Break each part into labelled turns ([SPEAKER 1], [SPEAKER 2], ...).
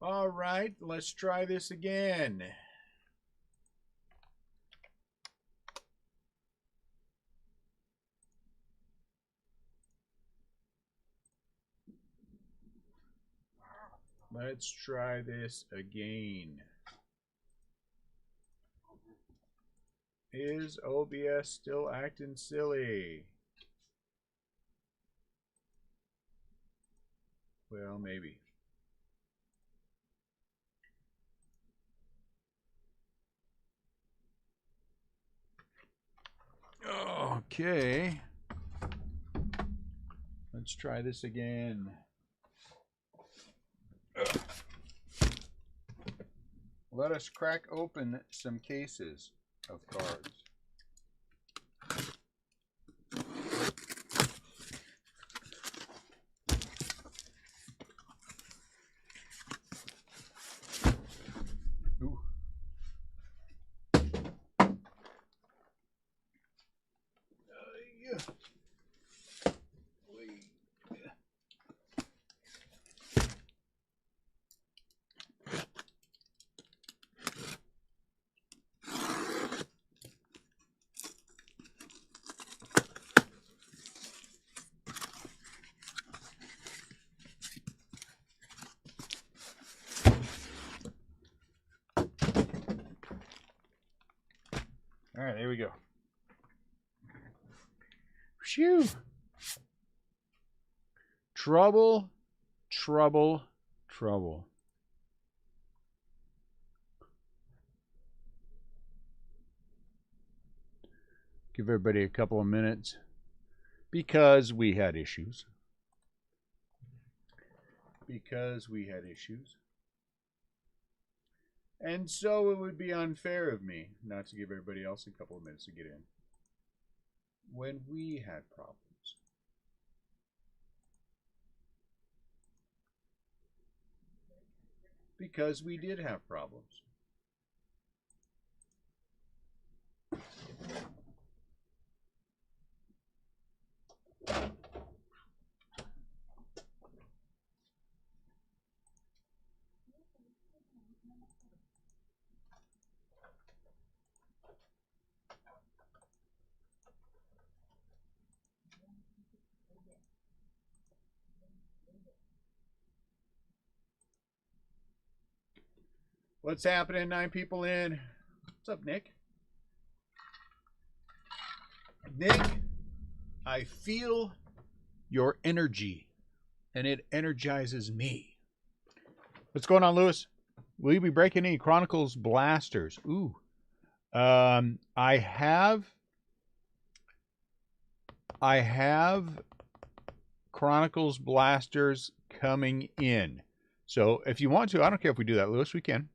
[SPEAKER 1] All right, let's try this again. Let's try this again. Is OBS still acting silly? Well, maybe. Okay. Let's try this again. Let us crack open some cases of cards. Ooh. Yeah. All right, there we go. Phew. Trouble, trouble, trouble. Give everybody a couple of minutes because we had issues. And so it would be unfair of me not to give everybody else a couple of minutes to get in when we had problems. Because we did have problems. What's happening? 9 people in. What's up, Nick? Nick, I feel your energy, and it energizes me. What's going on, Lewis? Will you be breaking any Chronicles blasters? Ooh. I have Chronicles blasters coming in. So if you want to, I don't care if we do that, Lewis, we can.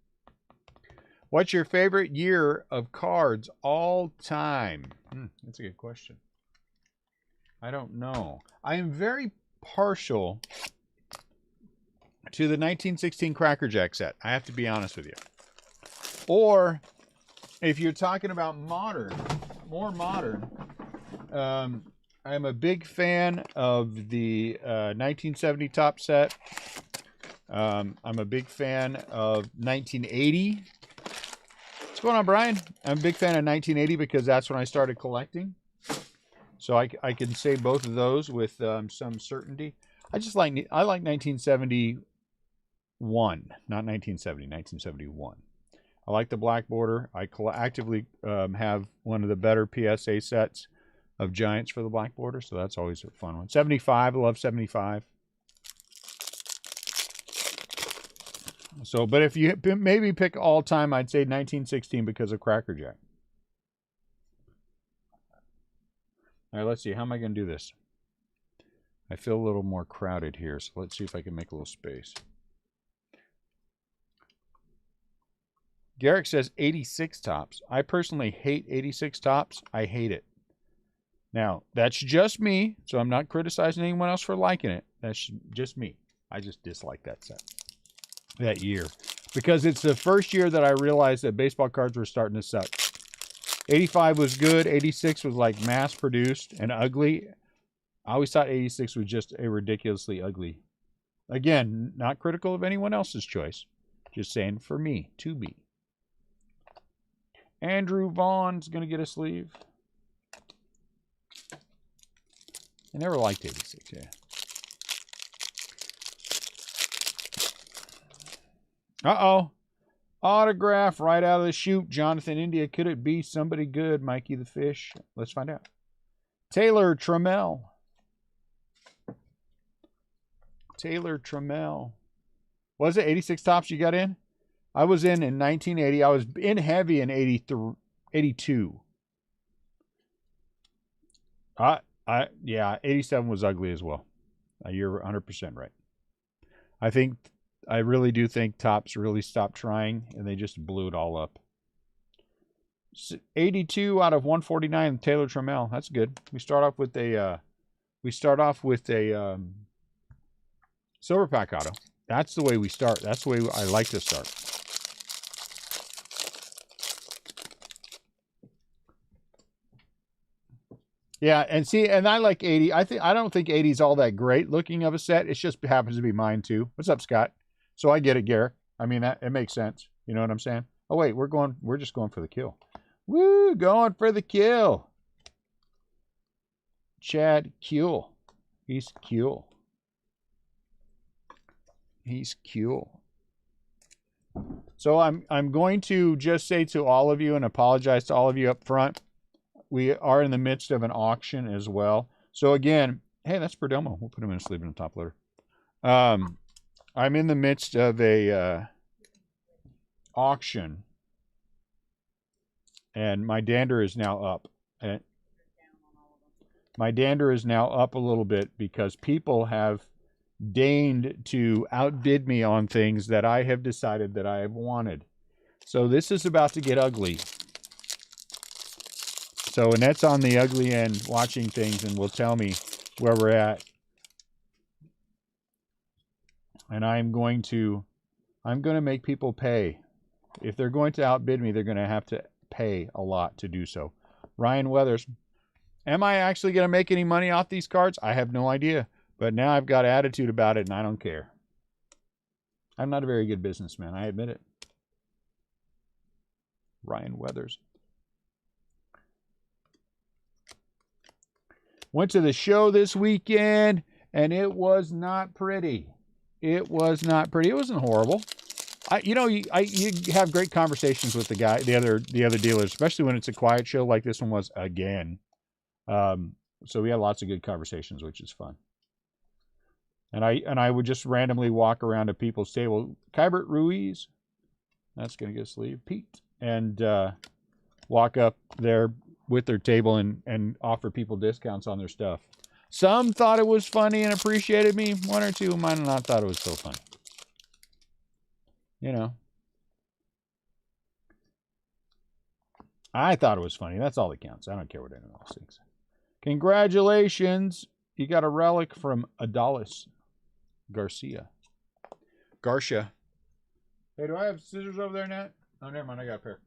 [SPEAKER 1] What's your favorite year of cards all time? That's a good question. I don't know. I am very partial to the 1916 Cracker Jack set. I have to be honest with you. Or if you're talking about modern, more modern, I'm a big fan of the 1970 top set. I'm a big fan of 1980. What's going on, Brian? I'm a big fan of 1980 because that's when I started collecting. So I can say both of those with some certainty. I like 1971, not 1970, 1971. I like the black border. I actively have one of the better PSA sets of Giants for the black border, so that's always a fun one. 75, I love 75. So, but if you maybe pick all time, I'd say 1916 because of Cracker Jack. All right, let's see. How am I going to do this? I feel a little more crowded here, so let's see if I can make a little space. Garrick says 86 tops. I personally hate 86 tops. I hate it. Now, that's just me, so I'm not criticizing anyone else for liking it. That's just me. I just dislike that set. That year. Because it's the first year that I realized that baseball cards were starting to suck. 85 was good. 86 was like mass produced and ugly. I always thought 86 was just a ridiculously ugly. Again, not critical of anyone else's choice. Just saying for me, to be. Andrew Vaughn's going to get a sleeve. I never liked 86, yeah. Uh-oh. Autograph right out of the chute. Jonathan India. Could it be somebody good? Mikey the Fish. Let's find out. Taylor Trammell. Taylor Trammell. Was it 86 Tops you got in? I was in 1980. I was in heavy in 82. Yeah, 87 was ugly as well. You're 100% right. I really do think Topps really stopped trying and they just blew it all up. 82 out of 149, Taylor Trammell. That's good. We start off with a silver pack auto. That's the way we start. That's the way I like to start. Yeah, and I like 80. I don't think 80 is all that great looking of a set. It just happens to be mine too. What's up, Scott? So I get it, Garrett. I mean, that it makes sense. You know what I'm saying? Oh wait, we're just going for the kill. Woo, going for the kill. Chad Kuehl. He's cool. He's cool. So I'm going to just say to all of you and apologize to all of you up front. We are in the midst of an auction as well. So again, hey, that's Perdomo. We'll put him in a sleeve in the top letter. I'm in the midst of a auction, and my dander is now up. My dander is now up a little bit because people have deigned to outbid me on things that I have decided that I have wanted. So this is about to get ugly. So Annette's on the ugly end watching things and will tell me where we're at. And I'm going to make people pay. If they're going to outbid me, they're going to have to pay a lot to do so. Ryan Weathers. Am I actually going to make any money off these cards? I have no idea. But now I've got attitude about it and I don't care. I'm not a very good businessman. I admit it. Ryan Weathers. Went to the show this weekend and it was not pretty. It was not pretty. It wasn't horrible. You have great conversations with the other dealers, especially when it's a quiet show like this one was again. So we had lots of good conversations, which is fun. And I would just randomly walk around to people's table. Kybert Ruiz, that's gonna get a sleeve. Pete, and walk up there with their table and offer people discounts on their stuff. Some thought it was funny and appreciated me. One or two might not thought it was so funny. You know. I thought it was funny. That's all that counts. I don't care what anyone else thinks. Congratulations. You got a relic from Adolis Garcia. Hey, do I have scissors over there, Nat? Oh, never mind. I got a pair.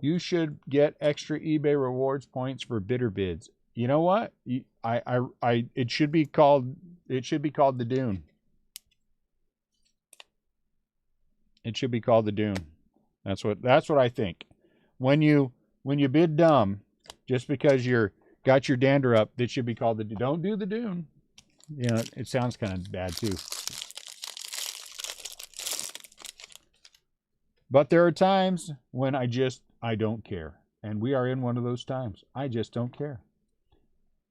[SPEAKER 1] You should get extra eBay rewards points for bidder bids. You know what? It should be called the Dune. It should be called the Dune. That's what I think. When you bid dumb, just because got your dander up, that should be called the Dune. Don't do the Dune. You know, it sounds kind of bad too. But there are times when I don't care. And we are in one of those times. I just don't care.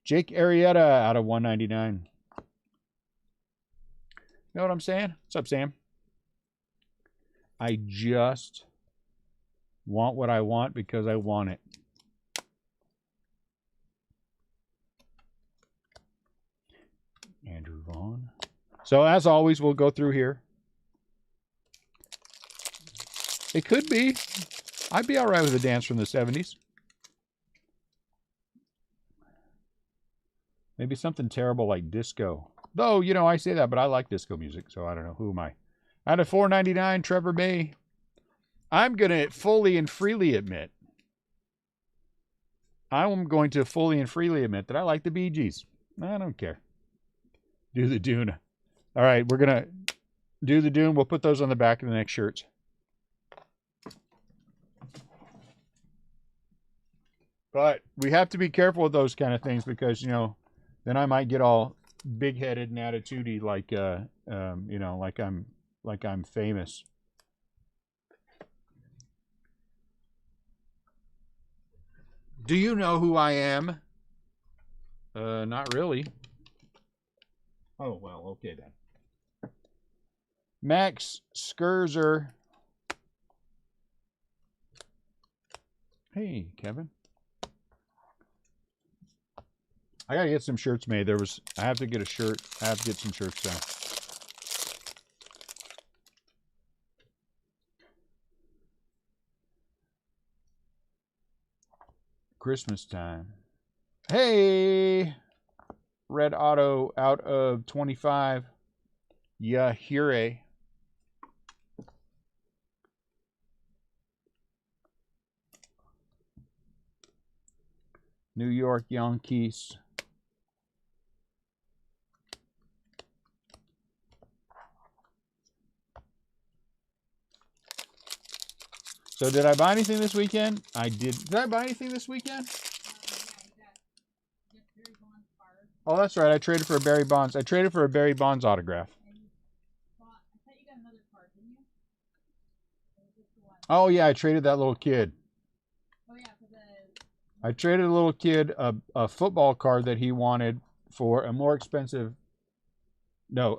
[SPEAKER 1] Jake Arrieta out of 199. You know what I'm saying? What's up, Sam? I just want what I want because I want it. Andrew Vaughn. So as always, we'll go through here. It could be. I'd be all right with a dance from the 70s. Maybe something terrible like disco. Though, you know, I say that, but I like disco music, so I don't know. Who am I? Out of 499, Trevor May. I'm going to fully and freely admit I'm going to fully and freely admit that I like the Bee Gees. I don't care. Do the Dune. All right, we're going to do the Dune. We'll put those on the back of the next shirts. But we have to be careful with those kind of things because, you know, then I might get all big-headed and attitudey like, you know, like I'm famous. Do you know who I am? Not really. Oh, well, okay then. Max Scherzer. Hey, Kevin. I gotta get some shirts made. I have to get a shirt. I have to get some shirts done. Christmas time. Hey! Red Auto out of 25. Yahire. New York Yankees. So did I buy anything this weekend? I did. Did I buy anything this weekend? Oh, that's right. I traded for a Barry Bonds. I traded for a Barry Bonds autograph. Oh, yeah. I traded that little kid. I traded a little kid a football card that he wanted for a more expensive, no,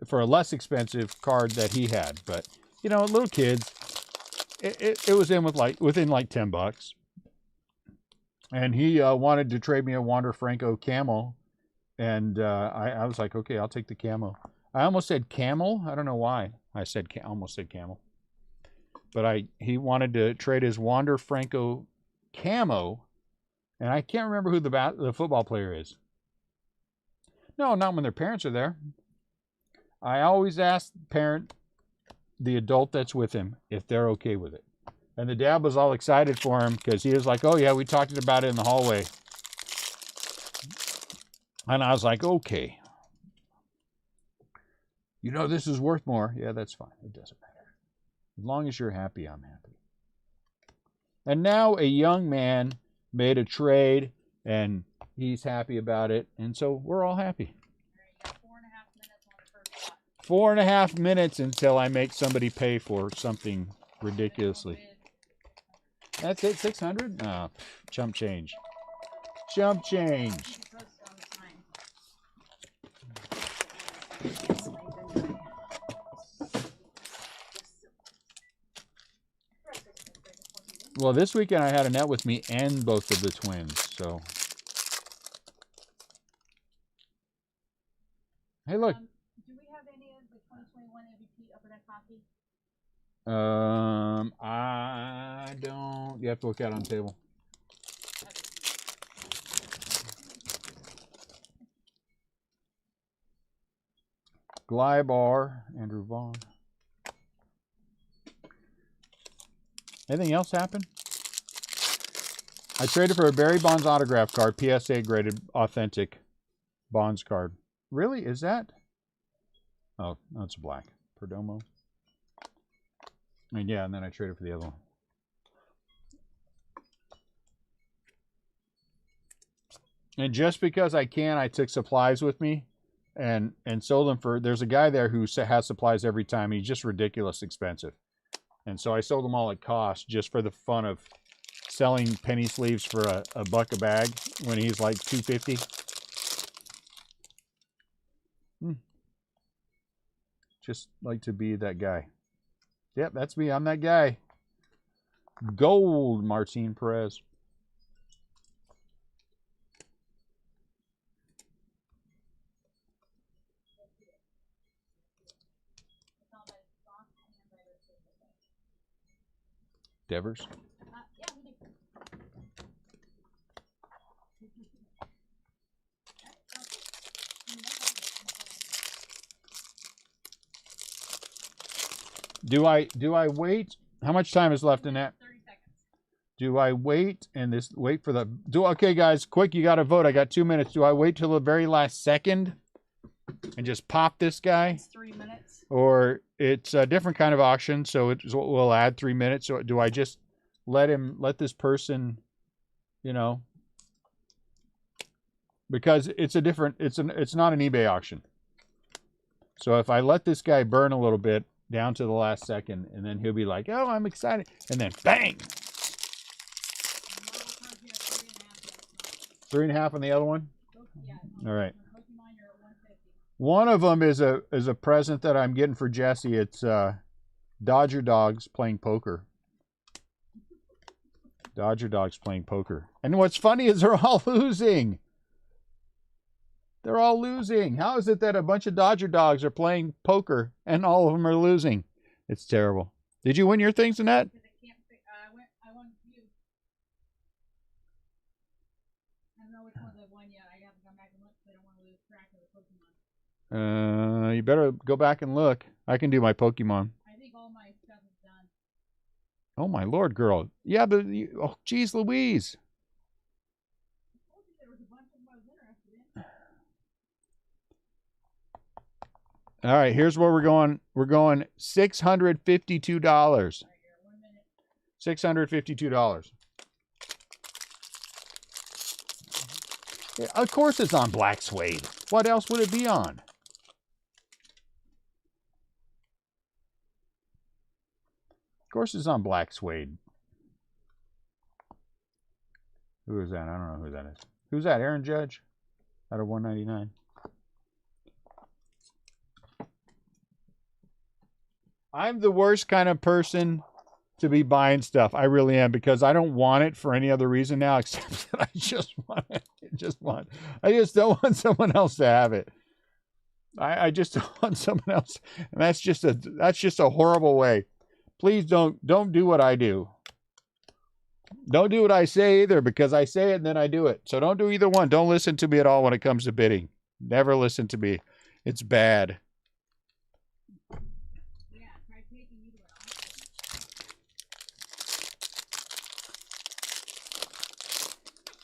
[SPEAKER 1] for a less expensive card that he had. But, you know, little kids, it was within like $10. And he wanted to trade me a Wander Franco camo. And I was like, okay, I'll take the camo. I almost said camel. I don't know why I almost said camel. But he wanted to trade his Wander Franco camo. And I can't remember who the football player is. No, not when their parents are there. I always ask the adult that's with him, if they're okay with it. And the dad was all excited for him because he was like, oh, yeah, we talked about it in the hallway. And I was like, okay. You know, this is worth more. Yeah, that's fine. It doesn't matter. As long as you're happy, I'm happy. And now a young man made a trade, and he's happy about it. And so we're all happy. 4.5 minutes until I make somebody pay for something ridiculously. That's it, 600? Oh, chump change. Chump change. Well, this weekend I had a net with me and both of the twins, so. Hey, look.
[SPEAKER 2] Do we have any of the 2021 MVP Upper Deck Hockey?
[SPEAKER 1] I don't. You have to look at it on the table. Glybar, Andrew Vaughn. Anything else happen? I traded for a Barry Bonds autograph card, PSA graded, authentic Bonds card. Really? Is that? Oh, that's black. Perdomo. And yeah, and then I traded for the other one. And just because I can, I took supplies with me and sold them for, there's a guy there who has supplies every time. He's just ridiculous expensive. And so I sold them all at cost just for the fun of selling penny sleeves for a buck a bag when he's like $2.50. Just like to be that guy. Yep, that's me. I'm that guy. Gold, Martin Perez. Devers.
[SPEAKER 2] Yeah, we do.
[SPEAKER 1] Do I wait? How much time is left in that?
[SPEAKER 2] 30 seconds.
[SPEAKER 1] Do I wait and wait for the okay, guys, quick, you got to vote. I got 2 minutes. Do I wait till the very last second and just pop this guy?
[SPEAKER 2] It's 3 minutes.
[SPEAKER 1] Or it's a different kind of auction, so we'll add 3 minutes. So do I just let this person, you know, because it's not an eBay auction. So if I let this guy burn a little bit down to the last second, and then he'll be like, "Oh, I'm excited," and then bang, 3.5 on the other one. All right. One of them is a present that I'm getting for Jesse. It's Dodger Dogs playing poker. Dodger Dogs playing poker. And what's funny is they're all losing. They're all losing. How is it that a bunch of Dodger Dogs are playing poker and all of them are losing? It's terrible. Did you win your things, Annette?
[SPEAKER 2] I won a few. I don't know which ones I've won yet. I haven't gone back and looked because I don't want to lose track of the Pokemon.
[SPEAKER 1] You better go back and look. I can do my Pokemon.
[SPEAKER 2] I think all my stuff is done.
[SPEAKER 1] Oh my Lord, girl. Yeah, but oh, geez, Louise.
[SPEAKER 2] I told you there was a bunch of them I was interested in.
[SPEAKER 1] All right, here's where we're going. We're going $652. $652. Yeah, of course it's on black suede. What else would it be on? Of course it's on black suede. Who is that? I don't know who that is. Who's that? Aaron Judge? Out of 199. I'm the worst kind of person to be buying stuff. I really am, because I don't want it for any other reason now except that I just want it. I just don't want someone else to have it. I just don't want someone else. And that's just a horrible way. Please don't do what I do. Don't do what I say either, because I say it and then I do it. So don't do either one. Don't listen to me at all when it comes to bidding. Never listen to me. It's bad.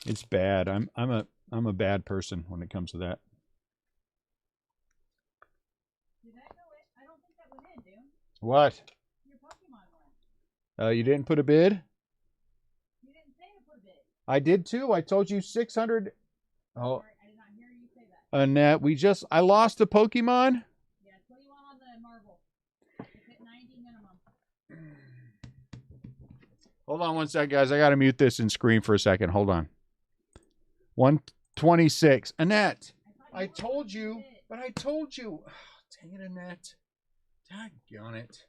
[SPEAKER 1] It's bad. I'm a bad person when it comes to that.
[SPEAKER 2] Did that go in? I don't think that went in, dude.
[SPEAKER 1] What?
[SPEAKER 2] Your Pokemon one.
[SPEAKER 1] You didn't put a bid?
[SPEAKER 2] You didn't say to put a bid.
[SPEAKER 1] I did too. I told you 600. Oh.
[SPEAKER 2] I did not hear you say that.
[SPEAKER 1] Annette, I lost a Pokemon?
[SPEAKER 2] Yeah, 21 on the Marvel. It's at 90 minimum.
[SPEAKER 1] Hold on one sec, guys. I got to mute this and screen for a second. Hold on. 126. Annette, I told you, but I told you. Oh, dang it, Annette. Doggone it.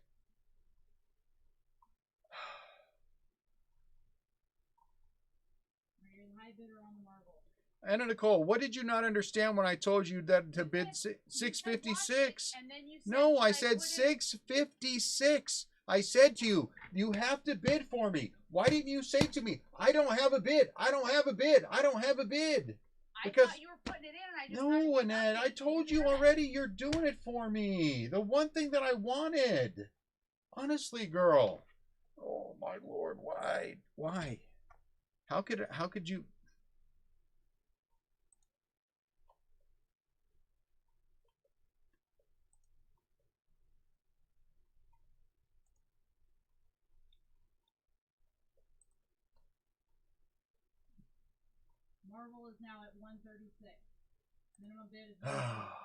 [SPEAKER 2] You're the high bidder on the Marvel.
[SPEAKER 1] Anna Nicole, what did you not understand when I told you that to bid 656? No, I said 656. I said to you, you have to bid for me. Why didn't you say to me, I don't have a bid. I don't have a bid. I don't have a bid.
[SPEAKER 2] Because I thought you were putting it in and I just
[SPEAKER 1] no, Annette, I told you already you're doing it for me. The one thing that I wanted. Honestly, girl. Oh my Lord, why? Why? How could you?
[SPEAKER 2] Marvel is now at 136. Minimum bid is 136.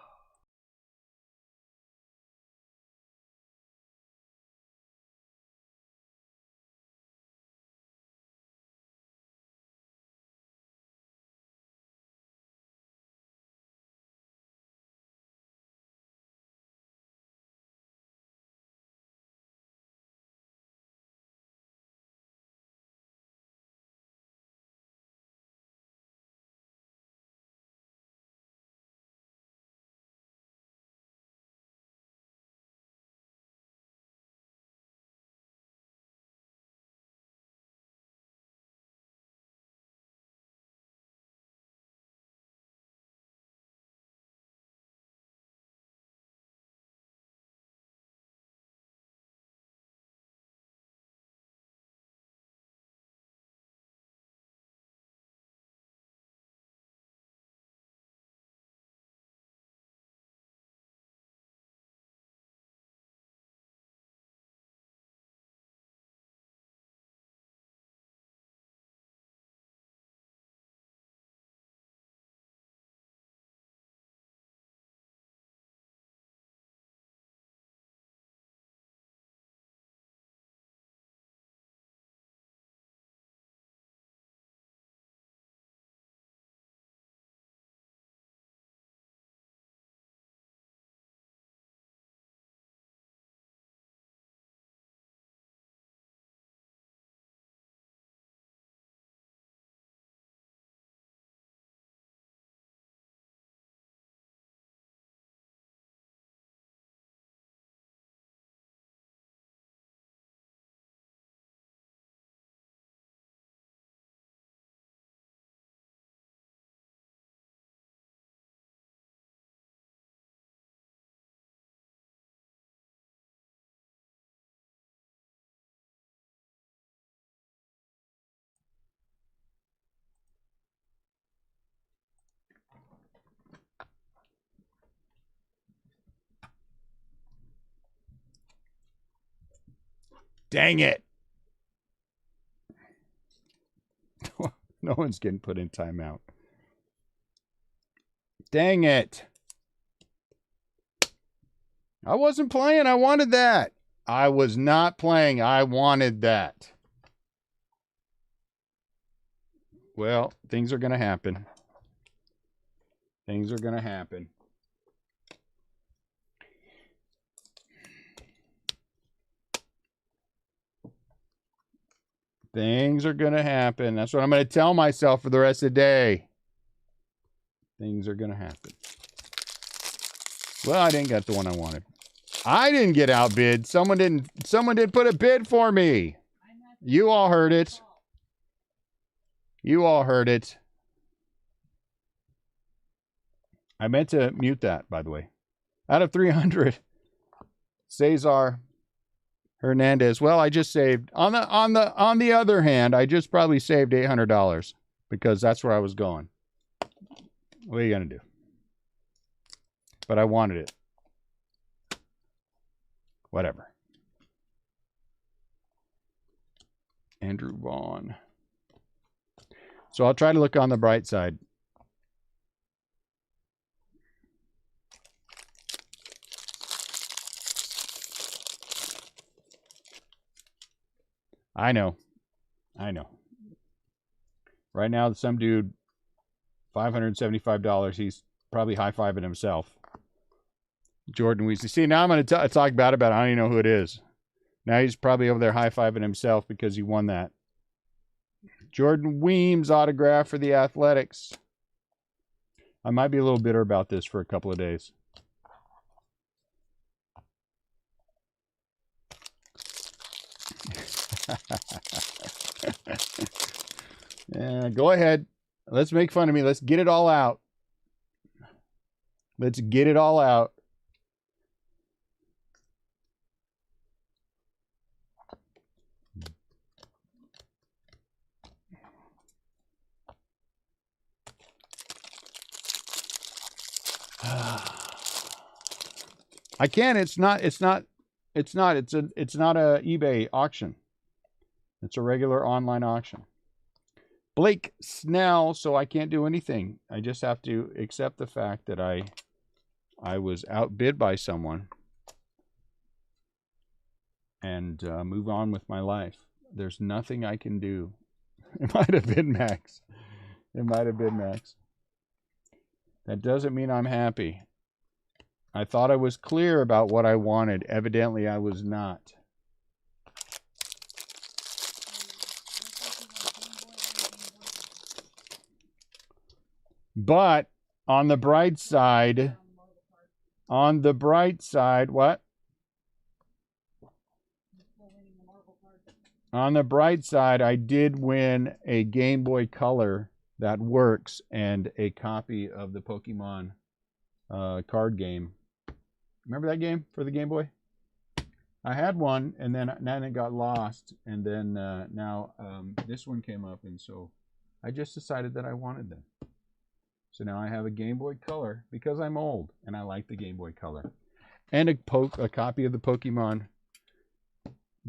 [SPEAKER 1] Dang it. No one's getting put in timeout. Dang it. I wasn't playing. I wanted that. I was not playing. I wanted that. Well, things are going to happen. Things are going to happen. Things are going to happen. That's what I'm going to tell myself for the rest of the day. Things are going to happen. Well, I didn't get the one I wanted. I didn't get outbid. Someone did put a bid for me. You all heard it. You all heard it. I meant to mute that, by the way. Out of 300, Cesar Hernandez. Well, I just saved on the other hand, I just probably saved $800 because that's where I was going. What are you gonna do? But I wanted it. Whatever. Andrew Vaughn. So I'll try to look on the bright side. I know. Right now, some dude, $575. He's probably high-fiving himself. Jordan Weasley. See, now I'm going to talk bad about it. I don't even know who it is. Now he's probably over there high-fiving himself because he won that. Jordan Weems autograph for the Athletics. I might be a little bitter about this for a couple of days. Yeah, go ahead. Let's make fun of me. Let's get it all out. Let's get it all out. I can. It's not a eBay auction. It's a regular online auction. Blake Snell, so I can't do anything. I just have to accept the fact that I was outbid by someone and move on with my life. There's nothing I can do. It might have been Max. It might have been Max. That doesn't mean I'm happy. I thought I was clear about what I wanted. Evidently, I was not. But on the bright side, what? On the bright side, I did win a Game Boy Color that works and a copy of the Pokemon card game. Remember that game for the Game Boy? I had one, and then it got lost, and then now this one came up, and so I just decided that I wanted them. So now I have a Game Boy Color because I'm old, and I like the Game Boy Color. And a copy of the Pokemon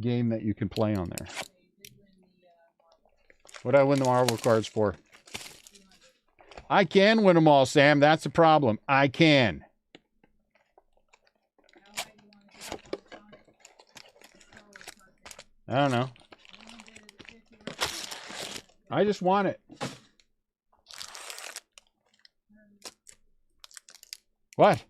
[SPEAKER 1] game that you can play on there. What did I win the Marvel cards for? I can win them all, Sam. That's the problem. I can. I don't know. I just want it. What?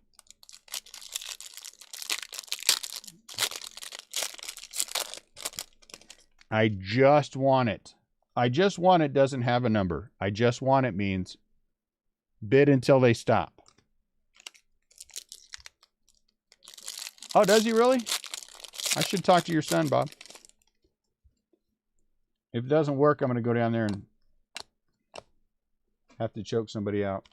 [SPEAKER 1] I just want it. I just want it doesn't have a number. I just want it means bid until they stop. Oh, does he really? I should talk to your son, Bob. If it doesn't work, I'm going to go down there and have to choke somebody out.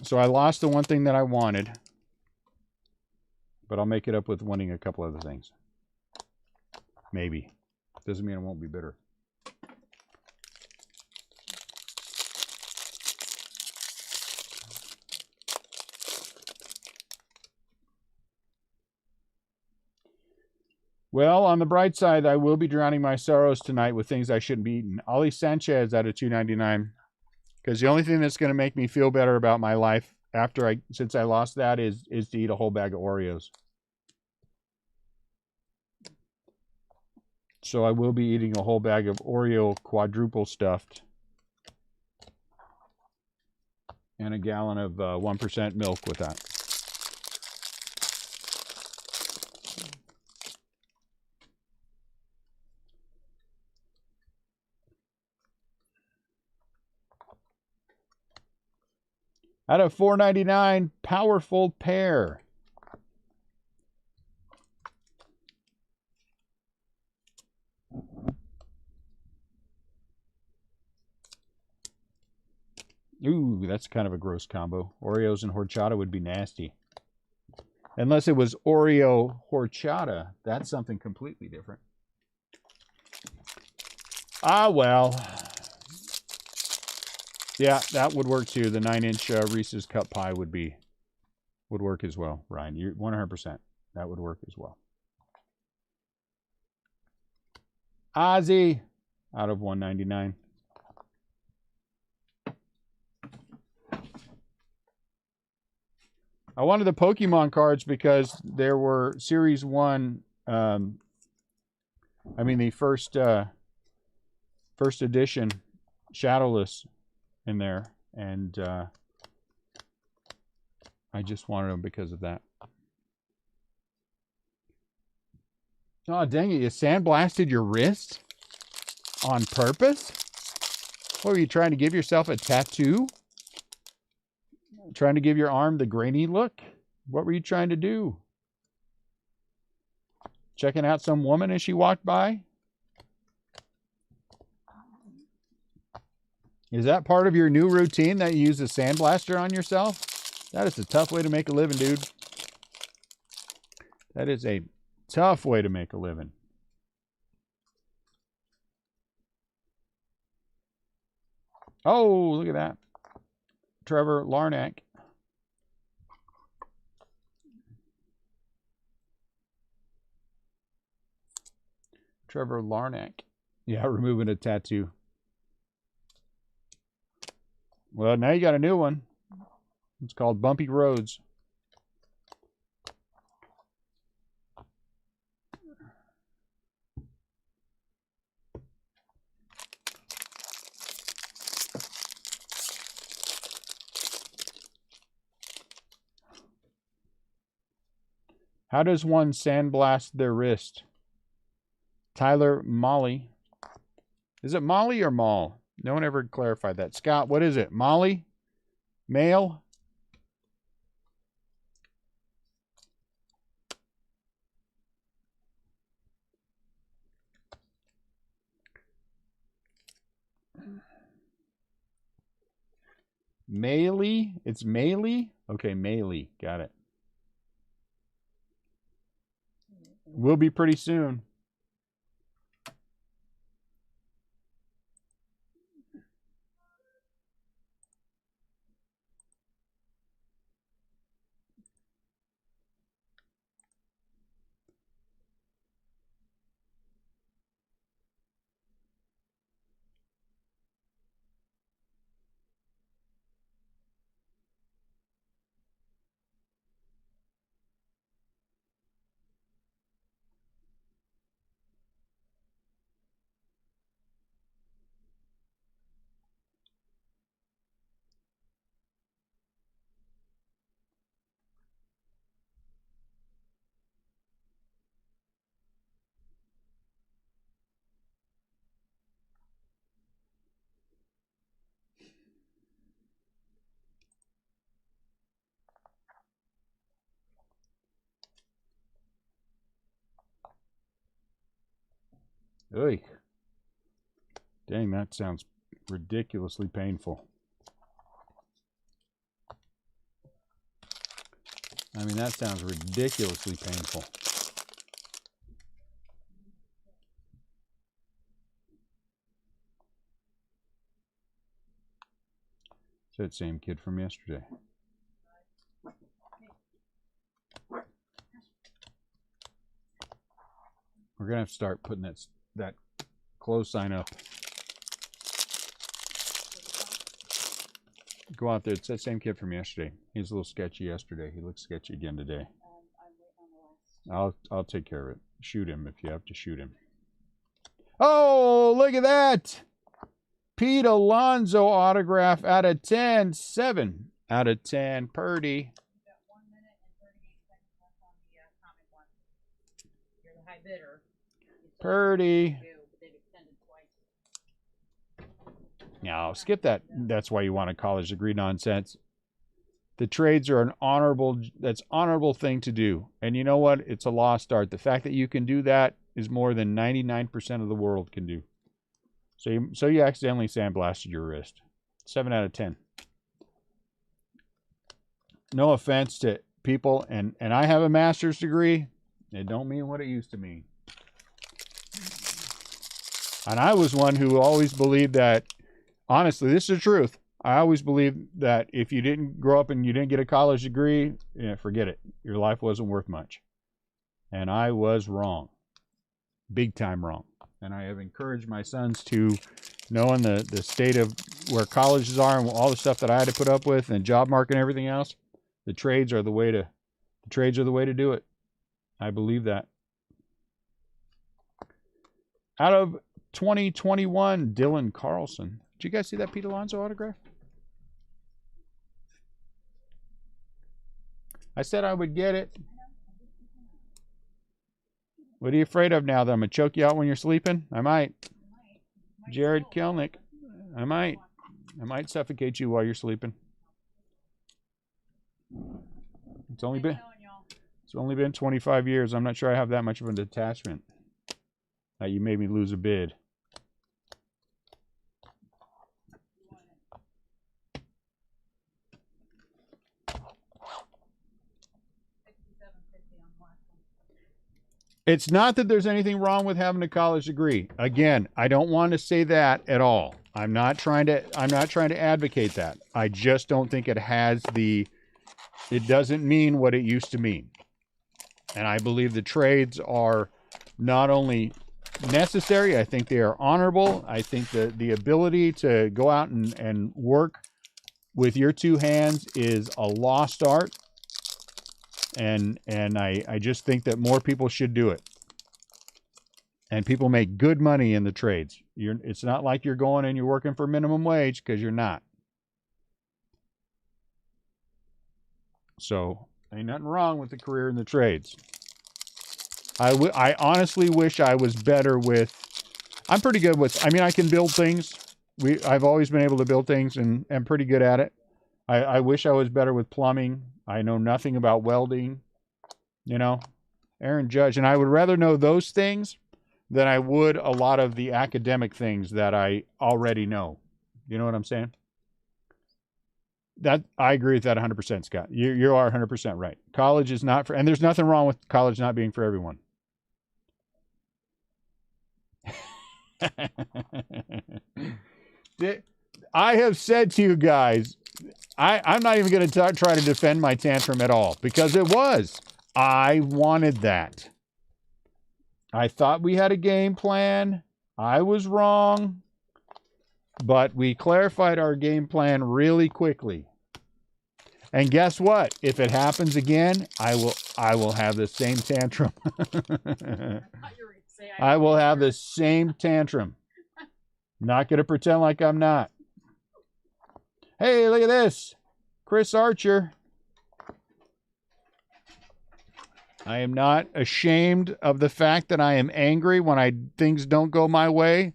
[SPEAKER 1] So I lost the one thing that I wanted, but I'll make it up with winning a couple other things. Maybe. Doesn't mean I won't be bitter. Well, on the bright side, I will be drowning my sorrows tonight with things I shouldn't be eating. Ali Sanchez out of $2.99. Because the only thing that's going to make me feel better about my life since I lost that is to eat a whole bag of Oreos. So I will be eating a whole bag of Oreo quadruple stuffed and a gallon of 1% milk with that. Out of $4.99, powerful pear. Ooh, that's kind of a gross combo. Oreos and horchata would be nasty. Unless it was Oreo horchata. That's something completely different. Ah, well. Yeah, that would work too. The 9-inch Reese's Cup Pie would work as well, Ryan. You're 100%. That would work as well. Ozzy out of $1.99. I wanted the Pokemon cards because there were Series 1, the first edition Shadowless in there, and I just wanted them because of that. Oh, dang it, you sandblasted your wrist on purpose? What, were you trying to give yourself a tattoo? Trying to give your arm the grainy look? What were you trying to do? Checking out some woman as she walked by? Is that part of your new routine that you use a sandblaster on yourself? That is a tough way to make a living, dude. That is a tough way to make a living. Oh, look at that. Trevor Larnack. Trevor Larnack. Yeah, removing a tattoo. Well, now you got a new one. It's called Bumpy Roads. How does one sandblast their wrist? Tyler Molly. Is it Molly or Mall? No one ever clarified that. Scott, what is it? Molly? Male? Maley? It's Maley? Okay, Maley. Got it. Will be pretty soon. Oy. Dang, that sounds ridiculously painful. I mean, that sounds ridiculously painful. It's that same kid from yesterday. We're gonna have to start putting that close sign up. Go out there. It's that same kid from yesterday. He was a little sketchy yesterday. He looks sketchy again today. I'll take care of it. Shoot him if you have to shoot him. Oh, look at that! Pete Alonso autograph out of 10. 7 out of 10. Purdy.
[SPEAKER 2] Got 1 minute and 38 seconds left on the comic one. You're the high bidder.
[SPEAKER 1] Purdy.
[SPEAKER 2] They've extended twice.
[SPEAKER 1] No, skip that. That's why you want a college degree nonsense. The trades are an honorable thing to do. And you know what? It's a lost art. The fact that you can do that is more than 99% of the world can do. So you accidentally sandblasted your wrist. 7 out of 10. No offense to people, and I have a master's degree. It don't mean what it used to mean. And I was one who always believed that, honestly, this is the truth. I always believed that if you didn't grow up and you didn't get a college degree, forget it. Your life wasn't worth much. And I was wrong. Big time wrong. And I have encouraged my sons to, knowing the state of where colleges are and all the stuff that I had to put up with and job market and everything else, the trades are the way to do it. I believe that. Out of 2021, Dylan Carlson. Did you guys see that Pete Alonso autograph? I said I would get it. What are you afraid of now that I'm going to choke you out when you're sleeping? I might. Jared Kelnick. I might suffocate you while you're sleeping. It's only been 25 years. I'm not sure I have that much of an attachment. You made me lose a bid. It's not that there's anything wrong with having a college degree. Again, I don't want to say that at all. I'm not trying to advocate that. I just don't think it doesn't mean what it used to mean. And I believe the trades are not only necessary, I think they are honorable. I think that the ability to go out and work with your two hands is a lost art. And I just think that more people should do it. And people make good money in the trades. It's not like you're going and you're working for minimum wage, because you're not. So ain't nothing wrong with the career in the trades. I honestly wish I was better with. I'm pretty good with. I mean, I can build things. I've always been able to build things and I'm pretty good at it. I wish I was better with plumbing. I know nothing about welding, Aaron Judge. And I would rather know those things than I would a lot of the academic things that I already know. You know what I'm saying? That I agree with that 100%, Scott. You are 100% right. College is not for, and there's nothing wrong with college not being for everyone. I have said to you guys, I'm not even going to try to defend my tantrum at all, because it was. I wanted that. I thought we had a game plan. I was wrong. But we clarified our game plan really quickly. And guess what? If it happens again, I will have the same tantrum. I will have the same tantrum. Not going to pretend like I'm not. Hey, look at this. Chris Archer. I am not ashamed of the fact that I am angry when things don't go my way.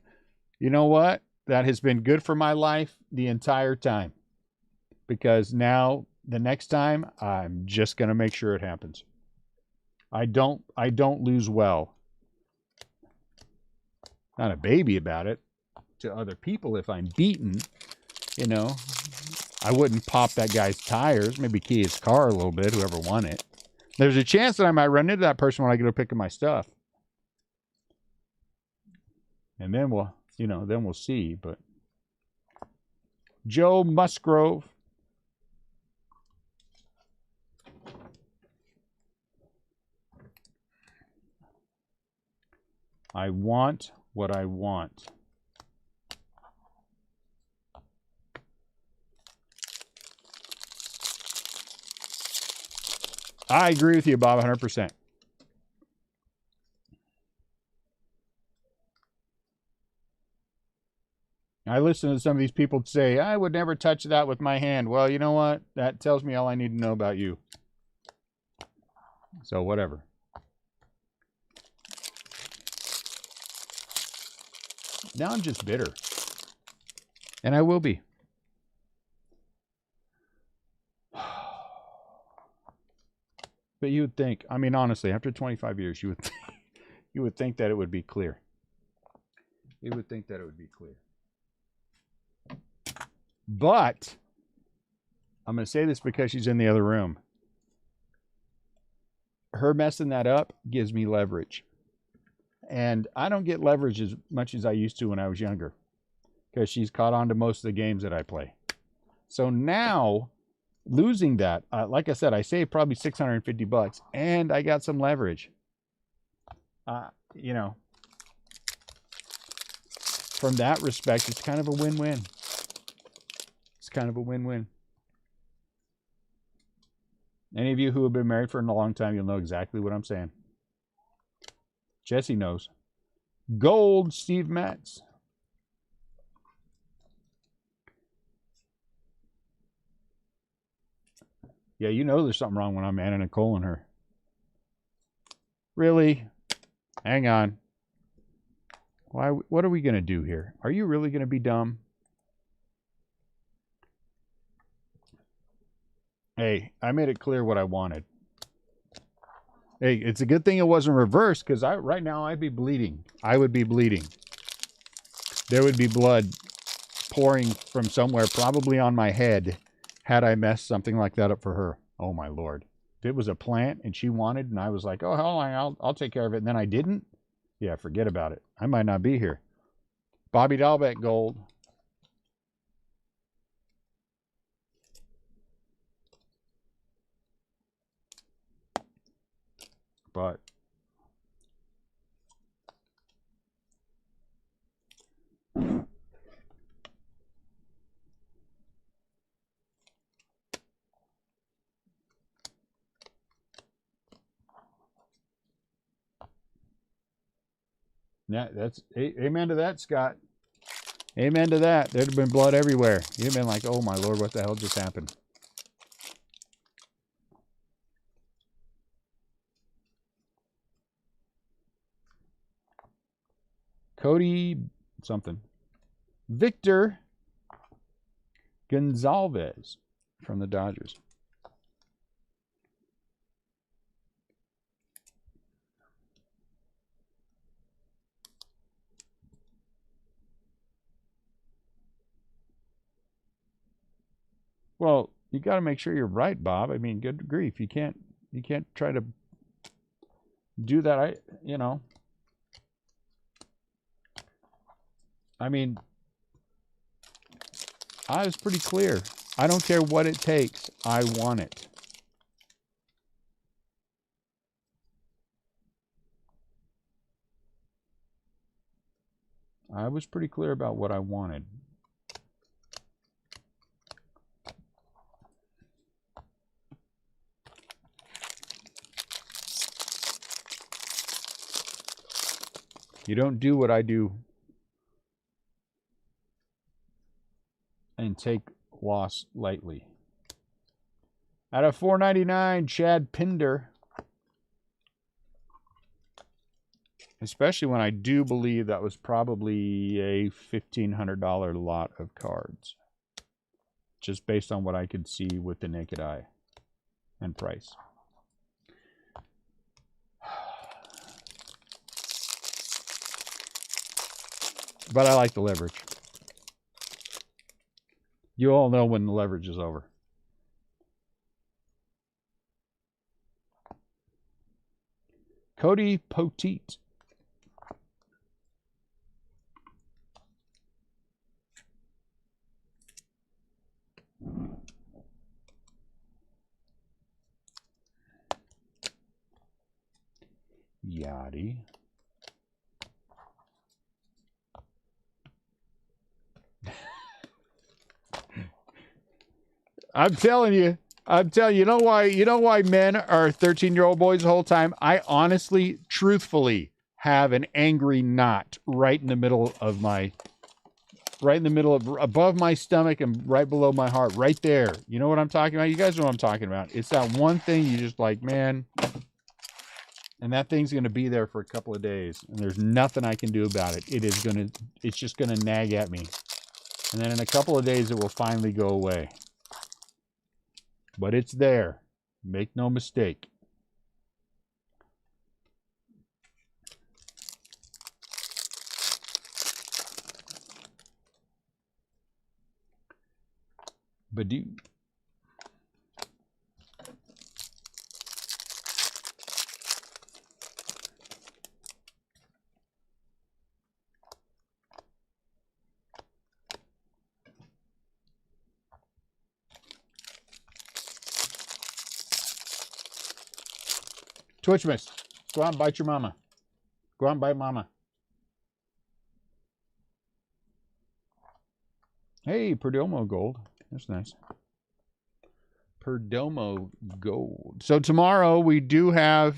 [SPEAKER 1] You know what? That has been good for my life the entire time. Because now, the next time, I'm just going to make sure it happens. I don't lose well. Not a baby about it. To other people, if I'm beaten, I wouldn't pop that guy's tires, maybe key his car a little bit, whoever won it. There's a chance that I might run into that person when I get to pick up my stuff. And then we'll see. But Joe Musgrove. I want what I want. I agree with you, Bob, 100%. I listen to some of these people say, I would never touch that with my hand. Well, you know what? That tells me all I need to know about you. So whatever. Now I'm just bitter. And I will be. But you would think, I mean, honestly, after 25 years, you would think that it would be clear. You would think that it would be clear. But I'm going to say this because she's in the other room. Her messing that up gives me leverage. And I don't get leverage as much as I used to when I was younger, because she's caught on to most of the games that I play. So now, losing that, like I said, I saved probably $650, and I got some leverage. You know, from that respect, it's kind of a win-win. It's kind of a win-win. Any of you who have been married for a long time, you'll know exactly what I'm saying. Jesse knows. Gold, Steve Metz. Yeah, you know there's something wrong when I'm adding a colon her. Really? Hang on. Why? What are we going to do here? Are you really going to be dumb? Hey, I made it clear what I wanted. Hey, it's a good thing it wasn't reversed, because right now I'd be bleeding. I would be bleeding. There would be blood pouring from somewhere, probably on my head, had I messed something like that up for her. Oh my Lord. If it was a plant and she wanted, and I was like, oh, hell, I'll take care of it, and then I didn't, yeah, forget about it. I might not be here. Bobby Dahlbeck gold. But yeah, that's amen to that, Scott. Amen to that. There'd have been blood everywhere. You'd have been like, oh my Lord, what the hell just happened? Cody something. Victor Gonzalez from the Dodgers. Well, you got to make sure you're right, Bob. I mean, good grief. You can't try to do that. I mean, I was pretty clear. I don't care what it takes. I want it. I was pretty clear about what I wanted. You don't do what I do and take loss lightly. Out of 499, Chad Pinder. Especially when I do believe that was probably a $1,500 lot of cards. Just based on what I could see with the naked eye and price. But I like the leverage. You all know when the leverage is over. Cody Poteet. Yachty. I'm telling you. You know why men are 13-year-old boys the whole time? I honestly, truthfully have an angry knot right in the middle of above my stomach and right below my heart, right there. You know what I'm talking about? You guys know what I'm talking about. It's that one thing you just like, man, and that thing's going to be there for a couple of days, and there's nothing I can do about it. It's just going to nag at me. And then in a couple of days, it will finally go away. But it's there. Make no mistake. Badoo. Twitchmas, go out and bite your mama. Go out and bite mama. Hey, Perdomo gold. That's nice. Perdomo gold. So tomorrow we do have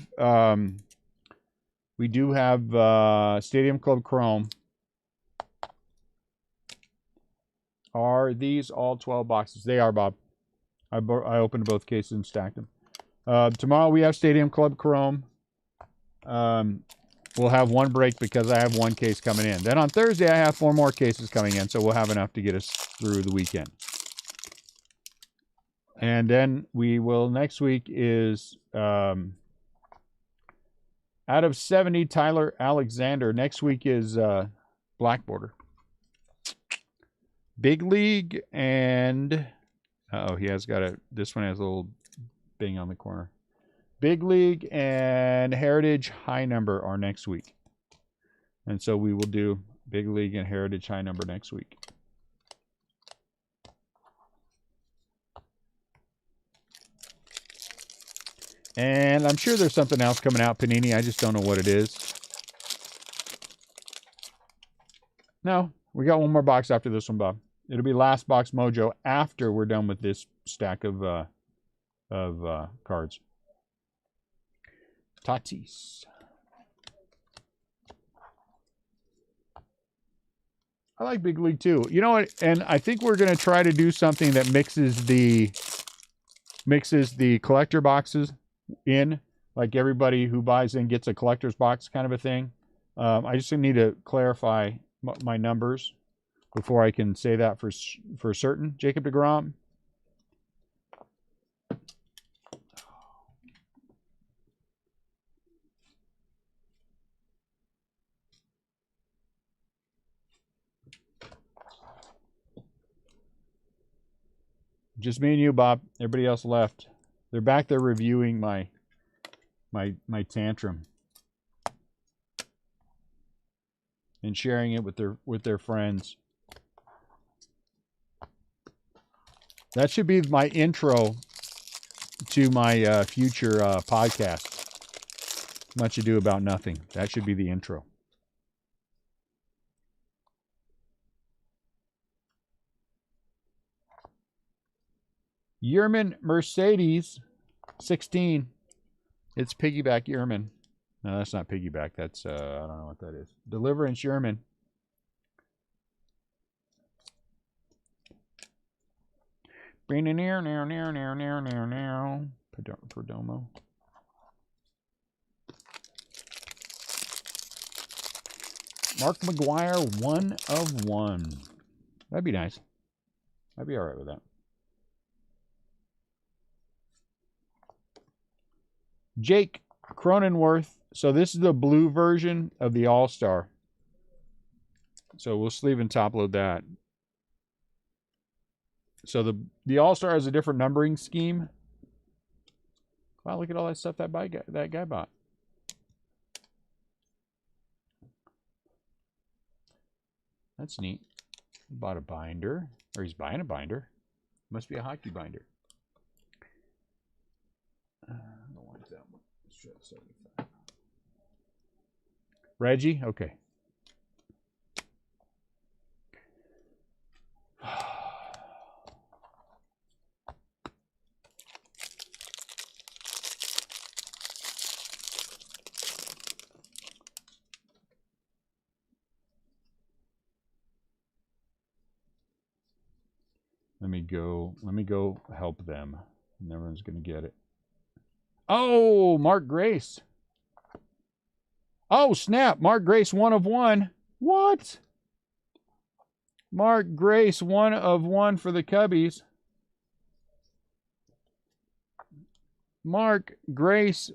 [SPEAKER 1] Stadium Club Chrome. Are these all 12 boxes? They are, Bob. I opened both cases and stacked them. Tomorrow we have Stadium Club Chrome. We'll have one break because I have one case coming in. Then on Thursday I have 4 more cases coming in, so we'll have enough to get us through the weekend. And then we will, next week is out of 70, Tyler Alexander. Next week is Black Border. Big League and he has got this one has a little thing on the corner. Big League and Heritage High Number are next week. And so we will do Big League and Heritage High Number next week. And I'm sure there's something else coming out, Panini. I just don't know what it is. No, we got one more box after this one, Bob. It'll be last box mojo after we're done with this stack of cards. Tatis. I like Big League too. You know what? And I think we're going to try to do something that mixes the collector boxes in, like everybody who buys in gets a collector's box kind of a thing. I just need to clarify my numbers before I can say that for certain. Jacob deGrom. Just me and you, Bob. Everybody else left. They're back there reviewing my tantrum and sharing it with their friends. That should be my intro to my future podcast. Much Ado About Nothing. That should be the intro. Yerman Mercedes 16. It's piggyback Yerman. No, that's not piggyback. That's I don't know what that is. Deliverance Yerman. Perdomo. Mark McGuire 1 of 1. That'd be nice. I'd be all right with that. Jake Cronenworth. So this is the blue version of the All-Star. So we'll sleeve and top load that. So the All-Star has a different numbering scheme. Wow, look at all that stuff that guy bought. That's neat. He bought a binder. Or he's buying a binder. Must be a hockey binder. I don't want that one. Let's try 75. Reggie? Okay. me go help them. And everyone's going to get it. Oh, Mark Grace. Oh, snap. Mark Grace, 1 of 1. What? Mark Grace, 1 of 1 for the Cubbies. Mark Grace,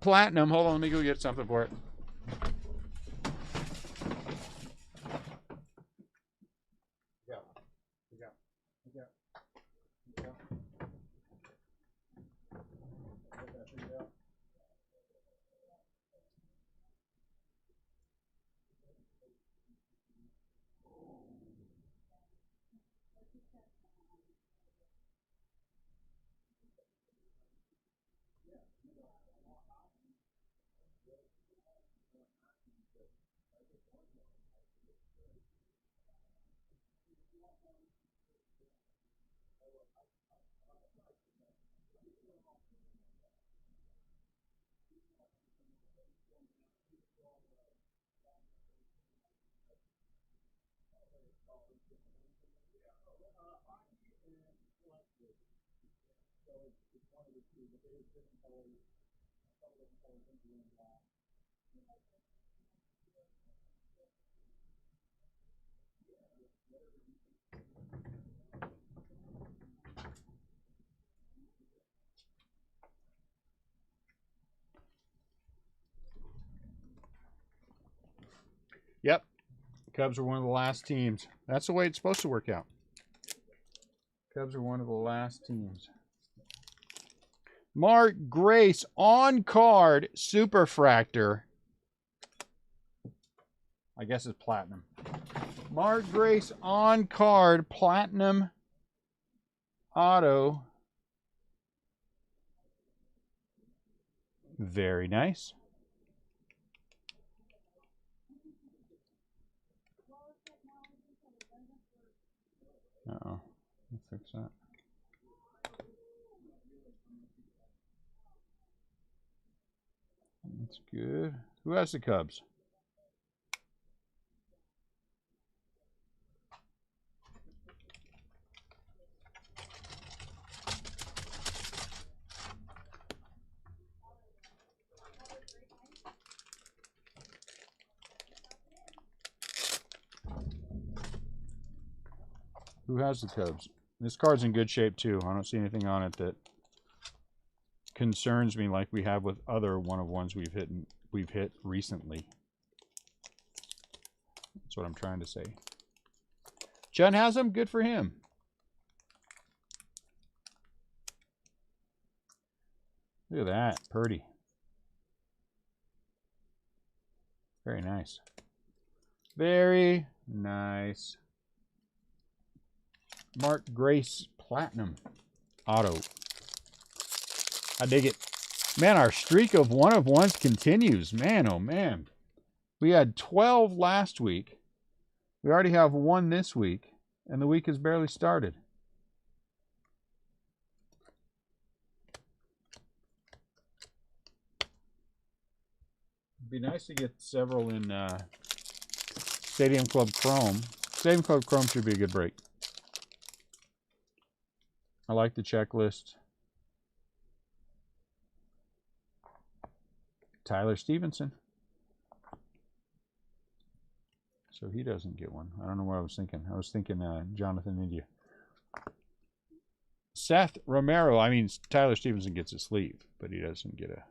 [SPEAKER 1] platinum. Hold on, let me go get something for it. Yep. Cubs are one of the last teams. That's the way it's supposed to work out. Cubs are one of the last teams. Mark Grace on card superfractor. I guess it's platinum. Mark Grace on card platinum auto. Very nice. Uh-oh. Let's fix that. That's good. Who has the Cubs? Who has the Cubs? This card's in good shape too. I don't see anything on it that concerns me like we have with other one-of-ones we've hit recently. That's what I'm trying to say. John has them. Good for him. Look at that. Purdy. Very nice. Very nice. Mark Grace Platinum Auto. I dig it. Man, our streak of one-of-ones continues. Man, oh man. We had 12 last week. We already have 1 this week. And the week has barely started. It'd be nice to get several in Stadium Club Chrome. Stadium Club Chrome should be a good break. I like the checklist. Tyler Stevenson. So he doesn't get one. I don't know what I was thinking. I was thinking Jonathan India. Seth Romero. I mean, Tyler Stevenson gets a sleeve, but he doesn't get a...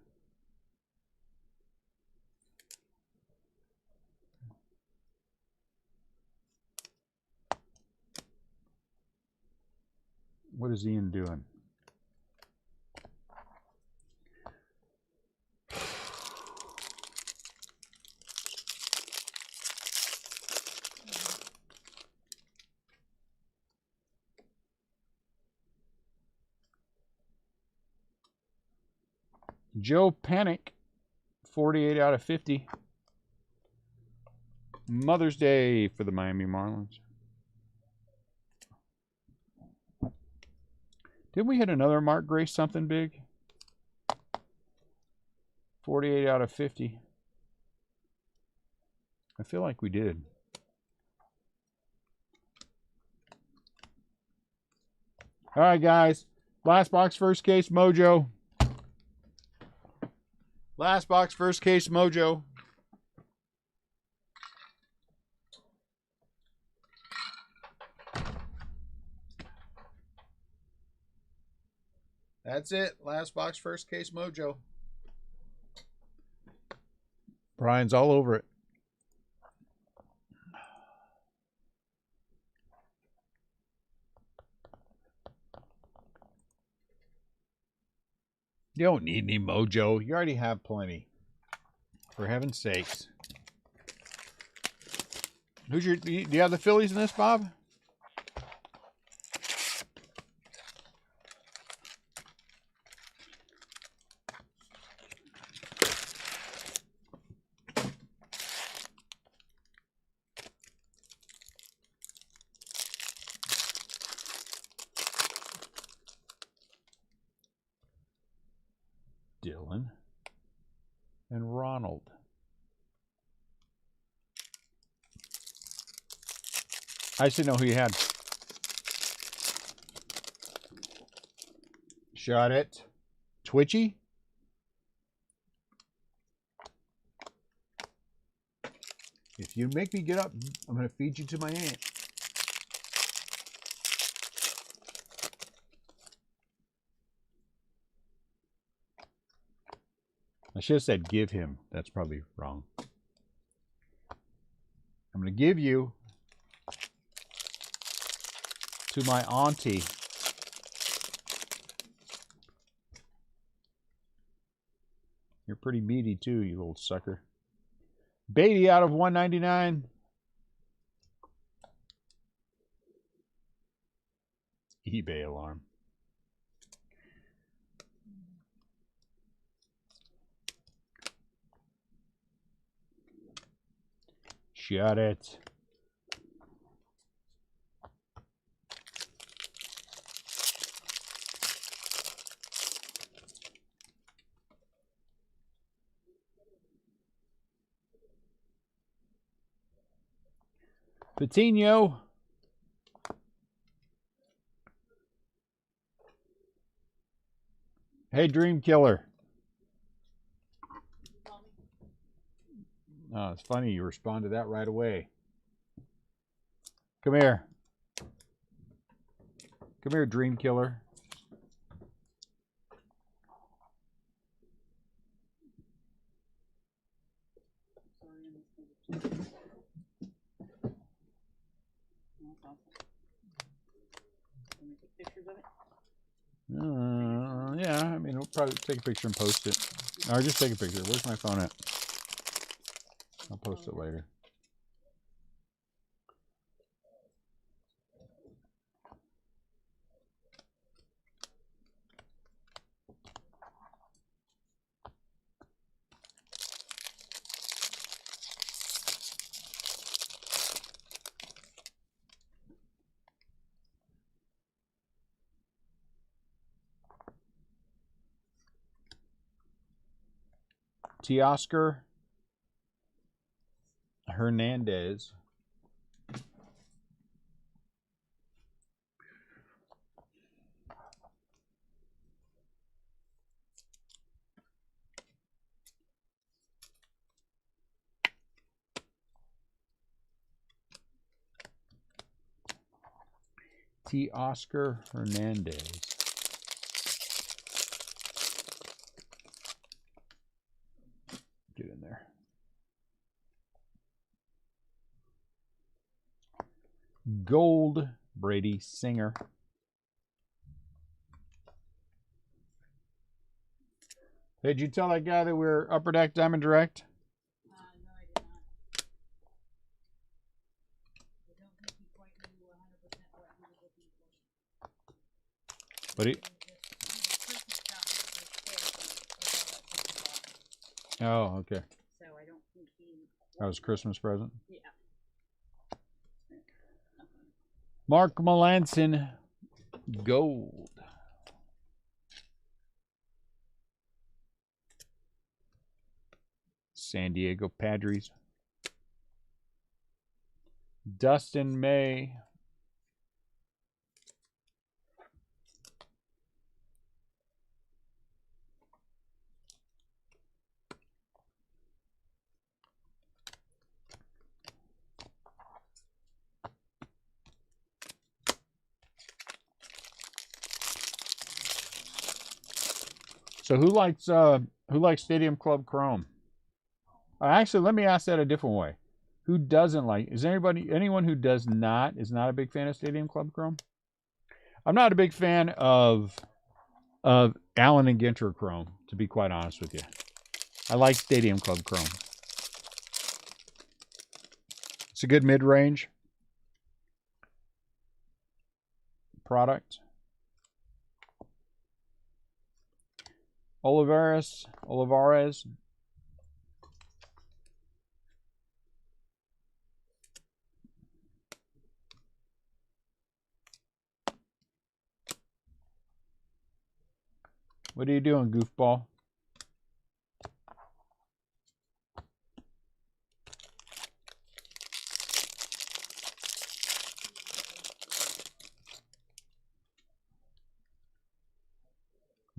[SPEAKER 1] What is Ian doing? Joe Panic, 48 out of 50. Mother's Day for the Miami Marlins. Didn't we hit another Mark Grace something big? 48 out of 50. I feel like we did. All right, guys. Last box, first case, Mojo. Last box, first case, Mojo. That's it. Last box, first case, Mojo. Brian's all over it. You don't need any Mojo. You already have plenty. For heaven's sakes. Who's your? Do you have the Phillies in this, Bob? Dylan and Ronald. I should know who you had. Shot it. Twitchy? If you make me get up, I'm going to feed you to my aunt. I should have said give him. That's probably wrong. I'm going to give you to my auntie. You're pretty meaty too, you little sucker. Beatty out of 199. eBay alarm. Shut it. Patino. Hey, Dream Killer. Oh, it's funny you respond to that right away. Come here. Come here, Dream Killer. Yeah, I mean, we'll probably take a picture and post it. Or just take a picture. Where's my phone at? I'll post it later. Cesar Hernandez. Oscar Hernandez. Get in there. Gold, Brady Singer. Hey, did you tell that guy that we're Upper Deck Diamond Direct?
[SPEAKER 2] No, I did not. I don't think he quite knew 100% what he was looking for.
[SPEAKER 1] But he... Oh, okay.
[SPEAKER 2] So I don't think he...
[SPEAKER 1] That was Christmas present?
[SPEAKER 2] Yeah.
[SPEAKER 1] Mark Melanson, gold. San Diego Padres. Dustin May. So who likes Stadium Club Chrome? Actually, let me ask that a different way. Who doesn't like? Is anyone who is not a big fan of Stadium Club Chrome? I'm not a big fan of Allen and Ginter Chrome, to be quite honest with you. I like Stadium Club Chrome. It's a good mid-range product. Olivares. What are you doing, goofball?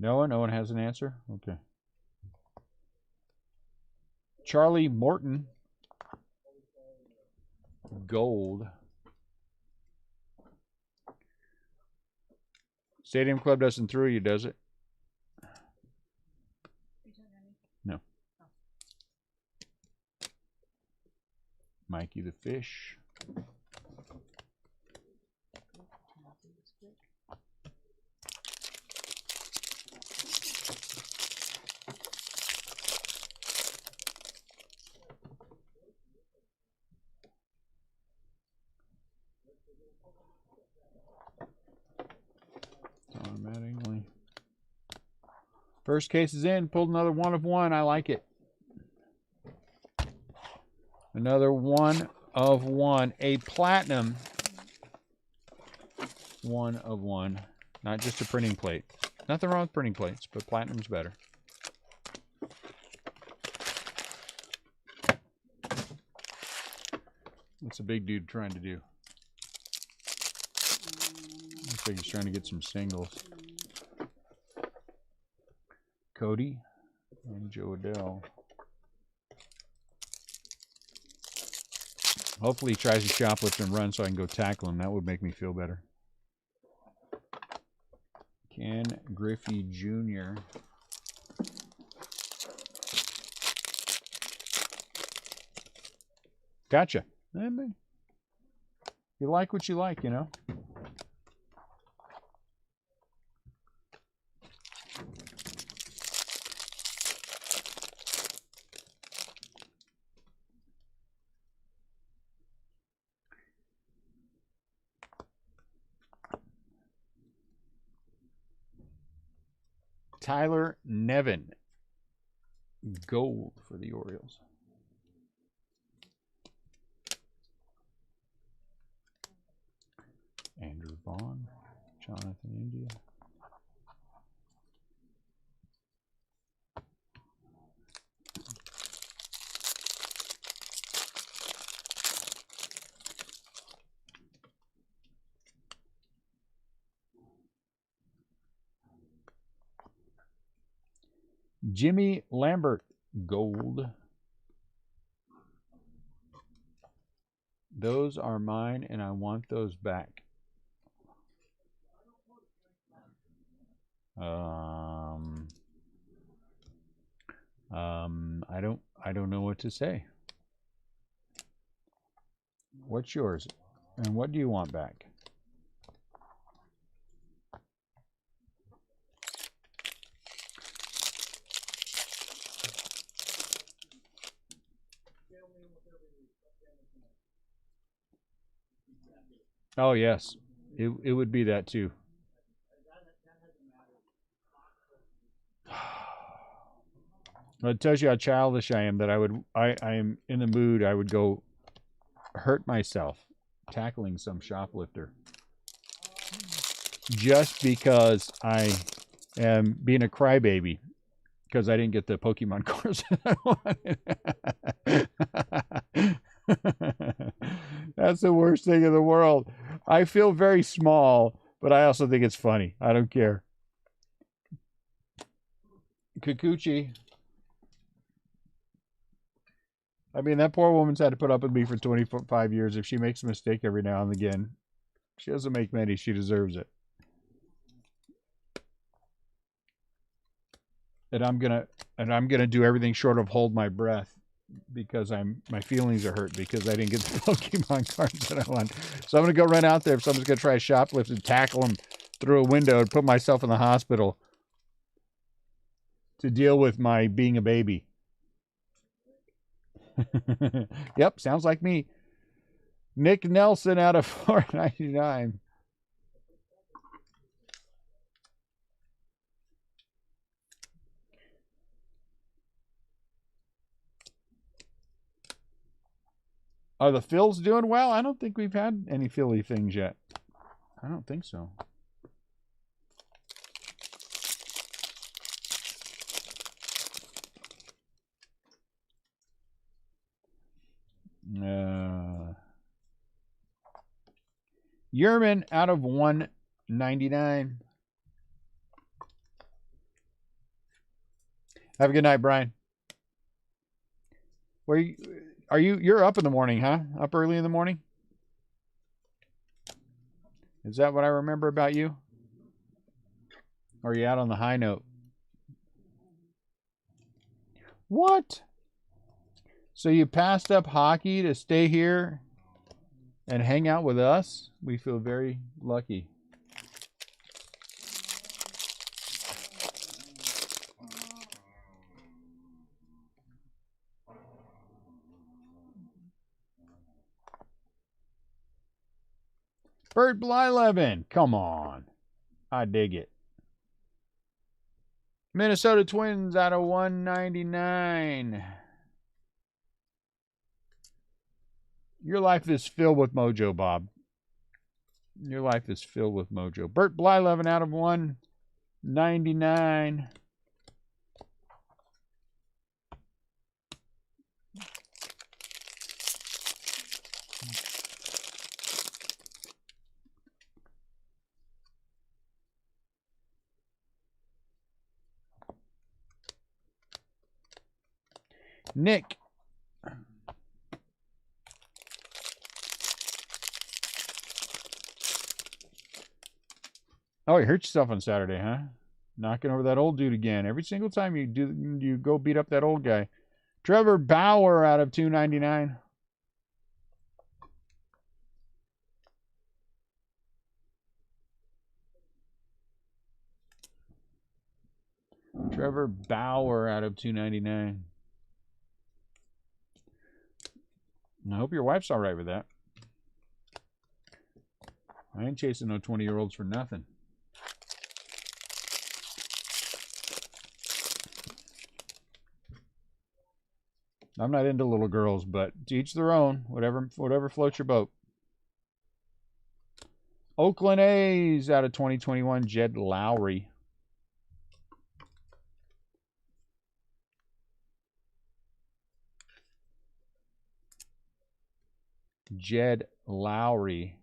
[SPEAKER 1] No one has an answer? Okay. Charlie Morton. Gold. Stadium Club doesn't throw you, does it? No. Mikey the Fish. Automatically. First case is in. Pulled another 1 of 1. I like it. Another 1 of 1. A platinum 1 of 1. Not just a printing plate. Nothing wrong with printing plates, but platinum's better. What's a big dude trying to do? Looks like he's trying to get some singles. Cody and Joe Adele. Hopefully he tries to shoplift and run so I can go tackle him. That would make me feel better. Ken Griffey Jr. Gotcha. You like what you like, you know. Tyler Nevin. Gold for the Orioles. Andrew Vaughn. Jonathan India. Jimmy Lambert, gold. Those are mine, and I want those back. I don't know what to say. What's yours, and what do you want back? Oh, yes. It would be that too. Well, it tells you how childish I am that I am in the mood. I would go hurt myself tackling some shoplifter just because I am being a crybaby because I didn't get the Pokemon cards that I wanted. That's the worst thing in the world. I feel very small, but I also think it's funny. I don't care. Kikuchi. I mean, that poor woman's had to put up with me for 25 years. If she makes a mistake every now and again, she doesn't make many. She deserves it. And I'm gonna do everything short of hold my breath because my feelings are hurt because I didn't get the Pokemon cards that I want. So I'm gonna go run out there. If someone's gonna try to shoplift and tackle them through a window and put myself in the hospital to deal with my being a baby. Yep, sounds like me. Nick Nelson out of 499. Are the Phils doing well? I don't think we've had any Philly things yet. I don't think so. Yerman out of 199. Have a good night, Brian. You're up in the morning, huh? Up early in the morning? Is that what I remember about you? Or are you out on the high note? What? So you passed up hockey to stay here and hang out with us? We feel very lucky. Bert Blyleven, come on. I dig it. Minnesota Twins out of 199. Your life is filled with mojo, Bob. Your life is filled with mojo. Bert Blyleven out of 199. Nick. Oh, you hurt yourself on Saturday, huh? Knocking over that old dude again. Every single time you go beat up that old guy. Trevor Bauer out of 299. Trevor Bauer out of 299. I hope your wife's all right with that. I ain't chasing no 20-year-olds for nothing. I'm not into little girls, but to each their own. Whatever floats your boat. Oakland A's out of 2021, Jed Lowry. Jed Lowry.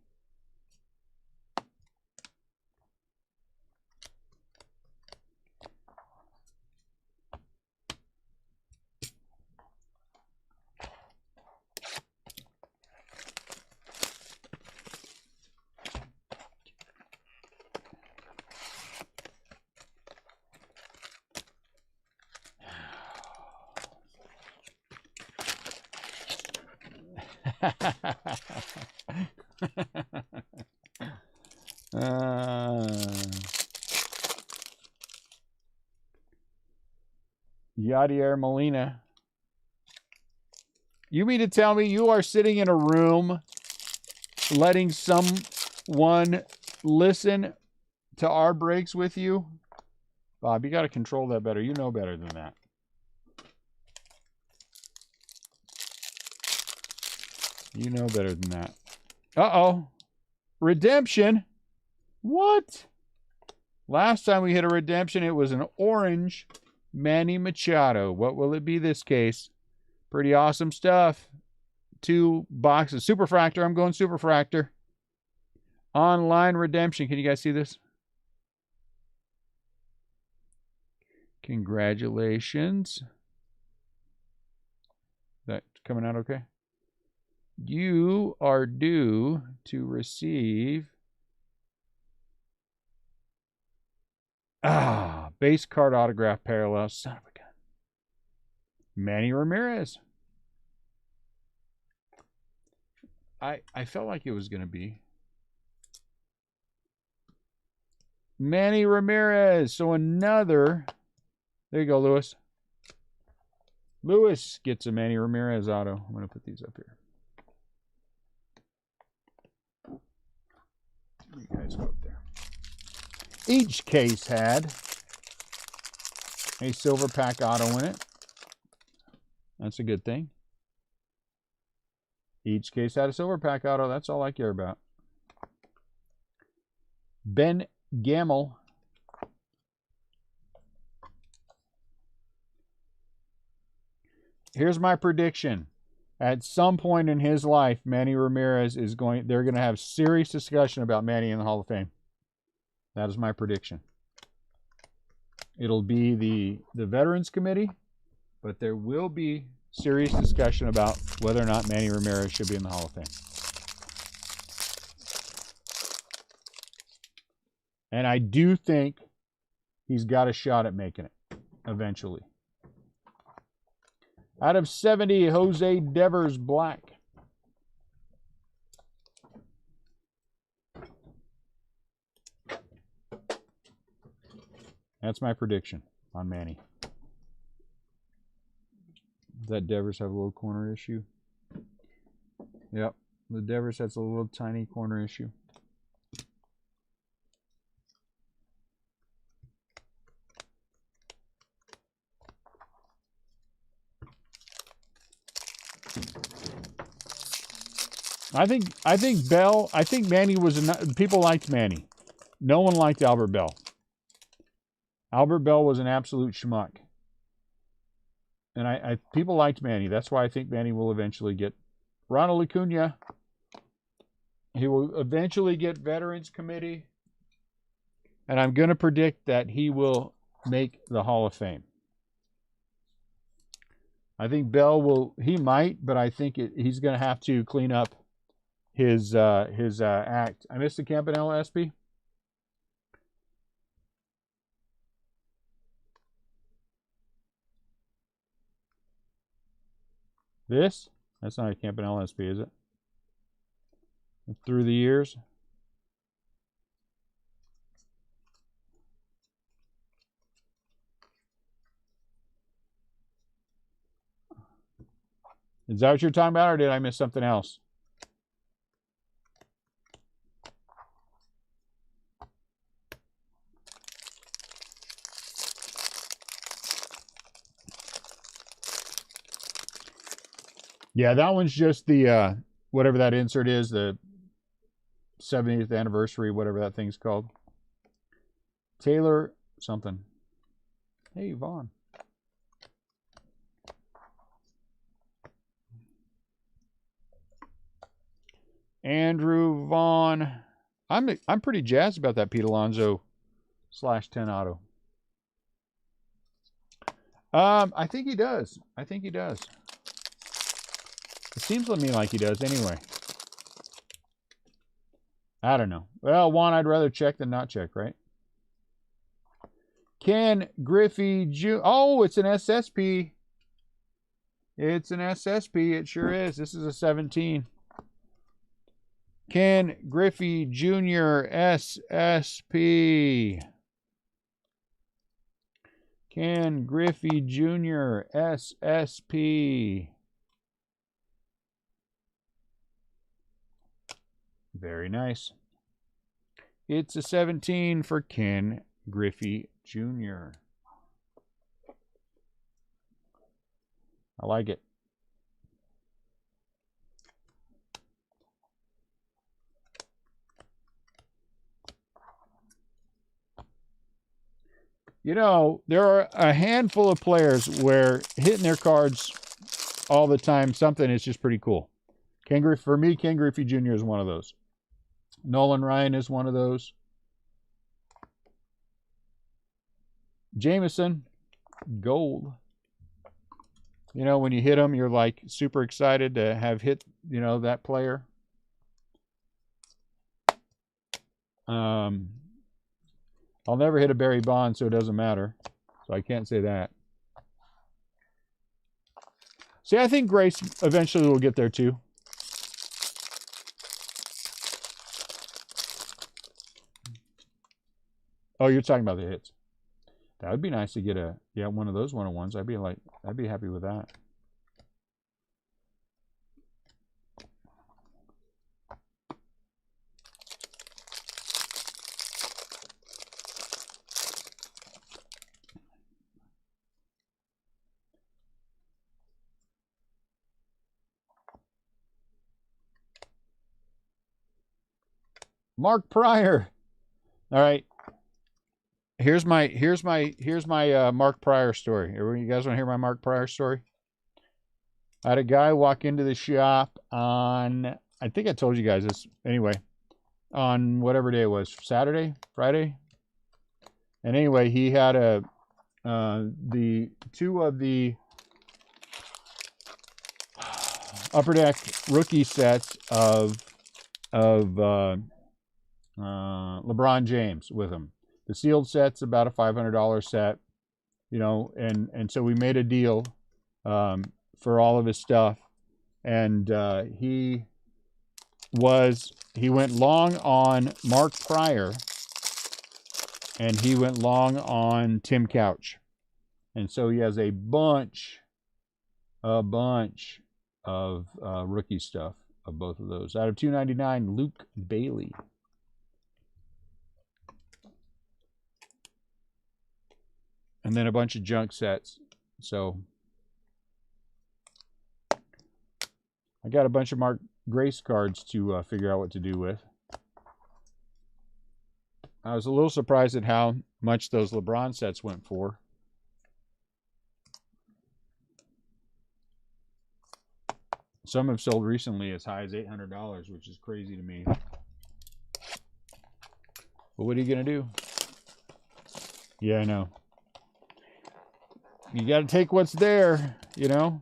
[SPEAKER 1] Yadier Molina. You mean to tell me you are sitting in a room letting someone listen to our breaks with you? Bob, you got to control that better. You know better than that. You know better than that. Uh-oh. Redemption? What? Last time we hit a redemption, it was an orange Manny Machado. What will it be this case? Pretty awesome stuff. 2 boxes. Superfractor. I'm going Superfractor. Online redemption. Can you guys see this? Congratulations. That coming out okay? You are due to receive Base card autograph parallel. Son of a gun. Manny Ramirez. I felt like it was going to be Manny Ramirez. So another. There you go, Lewis. Lewis gets a Manny Ramirez auto. I'm going to put these up here. You guys go up there. Each case had a silver pack auto in it. That's a good thing. Each case had a silver pack auto. That's all I care about. Ben Gamel. Here's my prediction. At some point in his life, Manny Ramirez is going, they're going to have serious discussion about Manny in the Hall of Fame. That is my prediction. It'll be the Veterans Committee, but there will be serious discussion about whether or not Manny Ramirez should be in the Hall of Fame. And I do think he's got a shot at making it eventually. Out of 70, Jose Devers Black. That's my prediction on Manny. Does that Devers have a little corner issue? Yep, the Devers has a little tiny corner issue. I think Bell. I think Manny was people liked Manny. No one liked Albert Bell. Albert Bell was an absolute schmuck, and people liked Manny. That's why I think Manny will eventually get Ronald Acuna. He will eventually get Veterans Committee, and I'm going to predict that he will make the Hall of Fame. I think Bell will. He might, but I think he's going to have to clean up his act. I missed the Campanella SP. This? That's not a Campanella SP, is it? Through the years. Is that what you're talking about, or did I miss something else? Yeah, that one's just the, whatever that insert is, the 70th anniversary, whatever that thing's called. Taylor something. Hey, Vaughn. Andrew Vaughn. I'm pretty jazzed about that Pete Alonso /10 auto. I think he does. I think he does. It seems to me like he does anyway. I don't know. Well, Juan, I'd rather check than not check, right? Ken Griffey Jr. Oh, it's an SSP. It's an SSP. It sure is. This is a 17. Ken Griffey Jr. SSP. Ken Griffey Jr. SSP. Very nice. It's a 17 for Ken Griffey Jr. I like it. You know, there are a handful of players where hitting their cards all the time, something is just pretty cool. For me, Ken Griffey Jr. is one of those. Nolan Ryan is one of those. Jameson, gold. You know, when you hit them, you're like super excited to have hit, you know, that player. I'll never hit a Barry Bonds, so it doesn't matter. So I can't say that. See, I think Grace eventually will get there too. Oh, you're talking about the hits. That would be nice to get one of those 101s. I'd be happy with that. Mark Pryor. All right. Here's my Mark Pryor story. You guys want to hear my Mark Pryor story? I had a guy walk into the shop on, I think I told you guys this anyway, on whatever day it was, Saturday, Friday. And anyway, he had the two of the Upper Deck rookie sets of LeBron James with him. The sealed set's about a $500 set, you know, and so we made a deal for all of his stuff, and he went long on Mark Pryor, and he went long on Tim Couch, and so he has a bunch of rookie stuff of both of those. Out of 299, Luke Bailey. And then a bunch of junk sets. So I got a bunch of Mark Grace cards to figure out what to do with. I was a little surprised at how much those LeBron sets went for. Some have sold recently as high as $800, which is crazy to me. But what are you going to do? Yeah, I know. You got to take what's there, you know?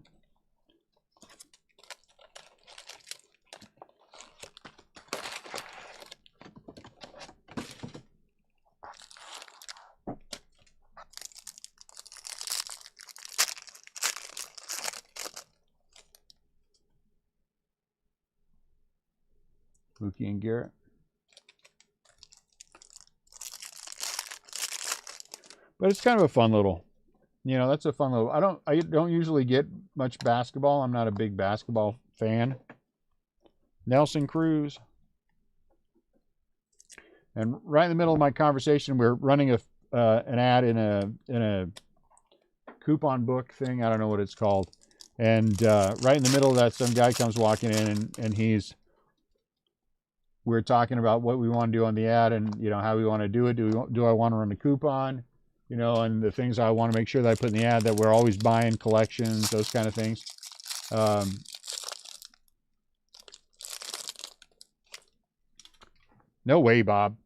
[SPEAKER 1] Mookie and Garrett. But it's kind of a fun little, you know, that's a fun little, I don't usually get much basketball. I'm not a big basketball fan. Nelson Cruz. And right in the middle of my conversation, we're running an ad in a coupon book thing. I don't know what it's called. And right in the middle of that, some guy comes walking in, and we're talking about what we want to do on the ad, and you know how we want to do it. Do I want to run a coupon? You know, and the things I want to make sure that I put in the ad, that we're always buying collections, those kind of things. No way, Bob.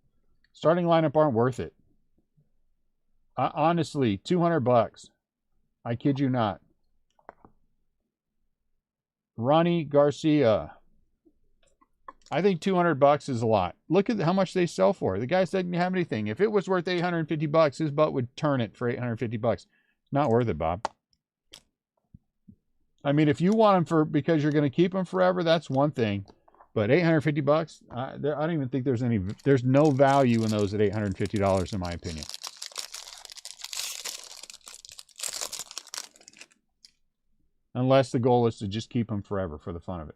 [SPEAKER 1] Starting lineup aren't worth it. Honestly, $200. I kid you not. Ronnie Garcia. I think $200 is a lot. Look at how much they sell for. The guy doesn't have anything. If it was worth $850, his butt would turn it for $850. It's not worth it, Bob. I mean, if you want them because you're going to keep them forever, that's one thing. But $850, I don't even think there's no value in those at $850 in my opinion. Unless the goal is to just keep them forever for the fun of it.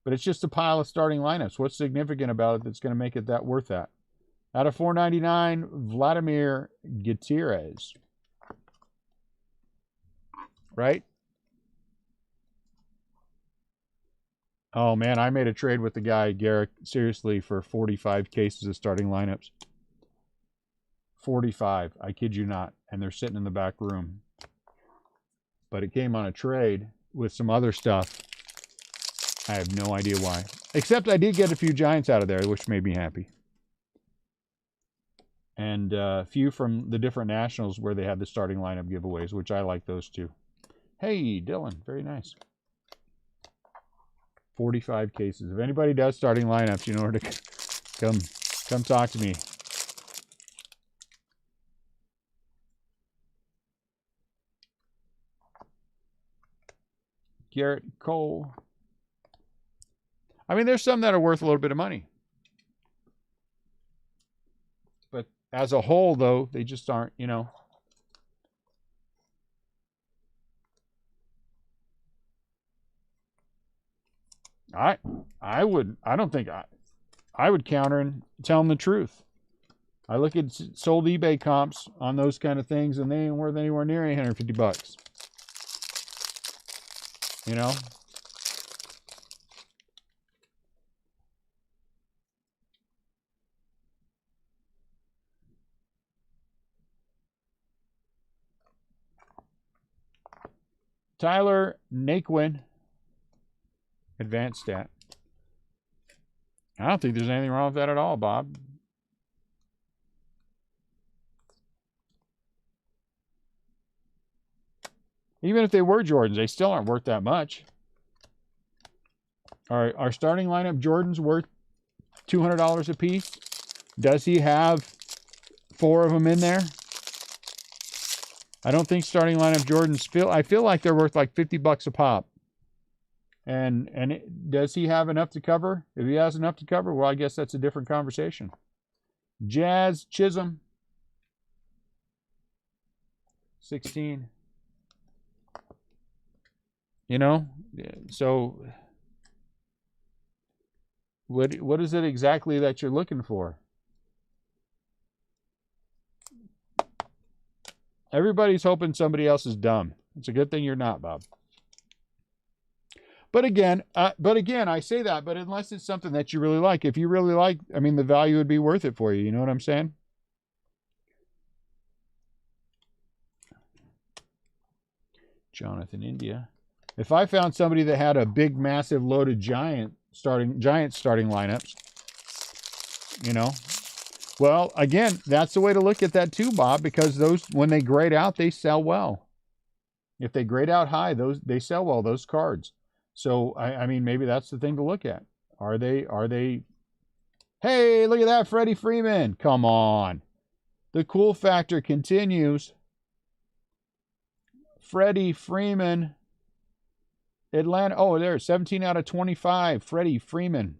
[SPEAKER 1] But it's just a pile of starting lineups. What's significant about it that's going to make it that worth that? Out of $499, Vladimir Gutierrez. Right? Oh, man, I made a trade with the guy, Garrick, seriously, for 45 cases of starting lineups. 45, I kid you not. And they're sitting in the back room. But it came on a trade with some other stuff. I have no idea why. Except I did get a few Giants out of there, which made me happy. And a few from the different nationals where they had the starting lineup giveaways, which I like those too. Hey, Dylan, very nice. 45 cases. If anybody does starting lineups, you know where to come talk to me. Garrett Cole. I mean, there's some that are worth a little bit of money. But as a whole, though, they just aren't, you know. I would counter and tell them the truth. I look at sold eBay comps on those kind of things, and they ain't worth anywhere near $850. You know? Tyler Naquin, advanced stat. I don't think there's anything wrong with that at all, Bob. Even if they were Jordans, they still aren't worth that much. Our starting lineup Jordans worth $200 a piece. Does he have 4 of them in there? I don't think starting lineup Jordans I feel like they're worth like $50 a pop. And does he have enough to cover? If he has enough to cover, well, I guess that's a different conversation. Jazz Chisholm, 16. You know, so what is it exactly that you're looking for? Everybody's hoping somebody else is dumb. It's a good thing you're not, Bob. But again, I say that, but unless it's something that you really like. If you really like, I mean, the value would be worth it for you. You know what I'm saying? Jonathan India. If I found somebody that had a big, massive, loaded Giant starting lineups, you know, well, again, that's the way to look at that too, Bob, because those, when they grade out, they sell well. If they grade out high, they sell well, those cards. So, I mean, maybe that's the thing to look at. Are they, hey, look at that, Freddy Freeman. Come on. The cool factor continues. Freddy Freeman. Atlanta, oh, there, 17 out of 25. Freddy Freeman.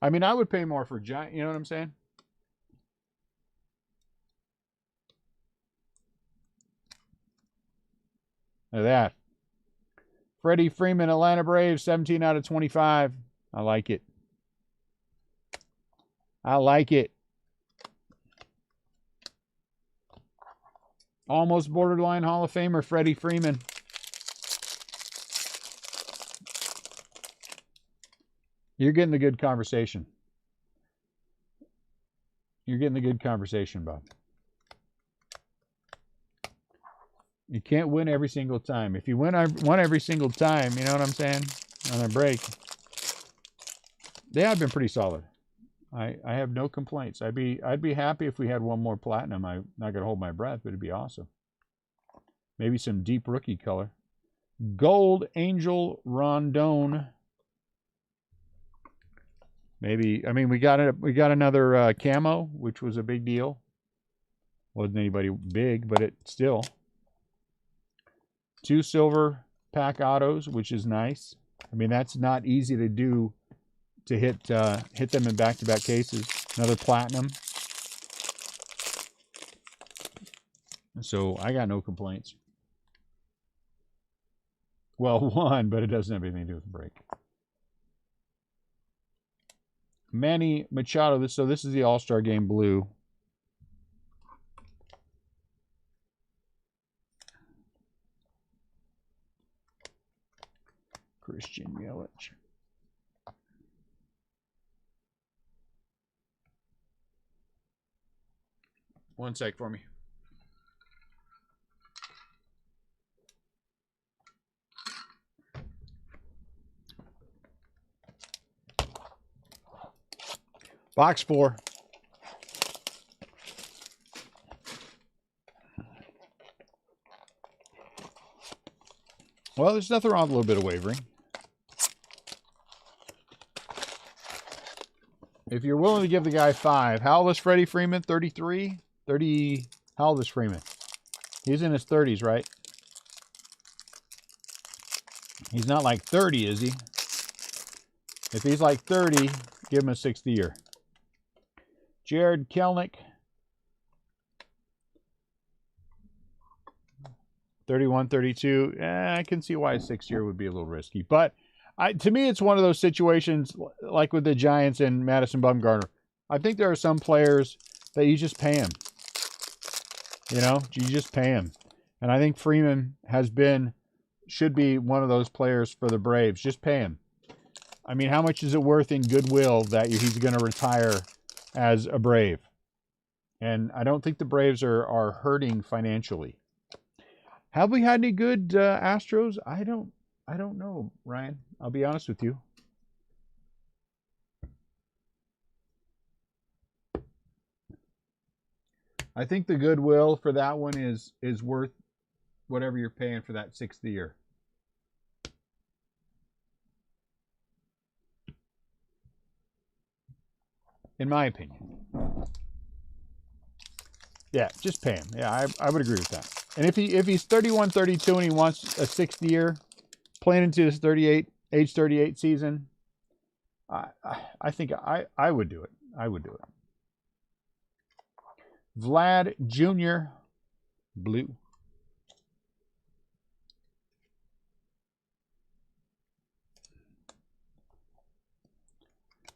[SPEAKER 1] I mean, I would pay more for Giant, you know what I'm saying? Look at that. Freddie Freeman, Atlanta Braves, 17 out of 25. I like it. I like it. Almost borderline Hall of Famer, Freddie Freeman. You're getting the good conversation. You're getting the good conversation, Bob. You can't win every single time. If you win every single time, you know what I'm saying? On a break. They have been pretty solid. I have no complaints. I'd be happy if we had one more platinum. I'm not gonna hold my breath, but it'd be awesome. Maybe some deep rookie color. Gold Angel Rondon. Maybe, I mean, we got another camo, which was a big deal. Wasn't anybody big, but it still. 2 silver pack autos, which is nice. I mean, that's not easy to do, to hit them in back-to-back cases. Another platinum. So I got no complaints. Well, one, but it doesn't have anything to do with the break. Manny Machado. So this is the All-Star Game blue. Christian Yelich. One sec for me. Box 4. Well, there's nothing wrong with a little bit of wavering. If you're willing to give the guy 5, how old is Freddie Freeman? 33? 30? How old is Freeman? He's in his 30s, right? He's not like 30, is he? If he's like 30, give him a 6th year. Jared Kelnick, 31, 32. I can see why a 6th year would be a little risky. But to me, it's one of those situations like with the Giants and Madison Bumgarner. I think there are some players that you just pay them. You know, you just pay them. And I think Freeman should be one of those players for the Braves. Just pay him. I mean, how much is it worth in goodwill that he's going to retire as a Brave? And I don't think the Braves are hurting financially. Have we had any good Astros? I don't know, Ryan. I'll be honest with you. I think the goodwill for that one is worth whatever you're paying for that 6th year. In my opinion. Yeah, just pay him. Yeah, I would agree with that. And if he's 31, 32 and he wants a 6th year, playing into his age 38 season, I think I would do it. I would do it. Vlad Jr. Blue.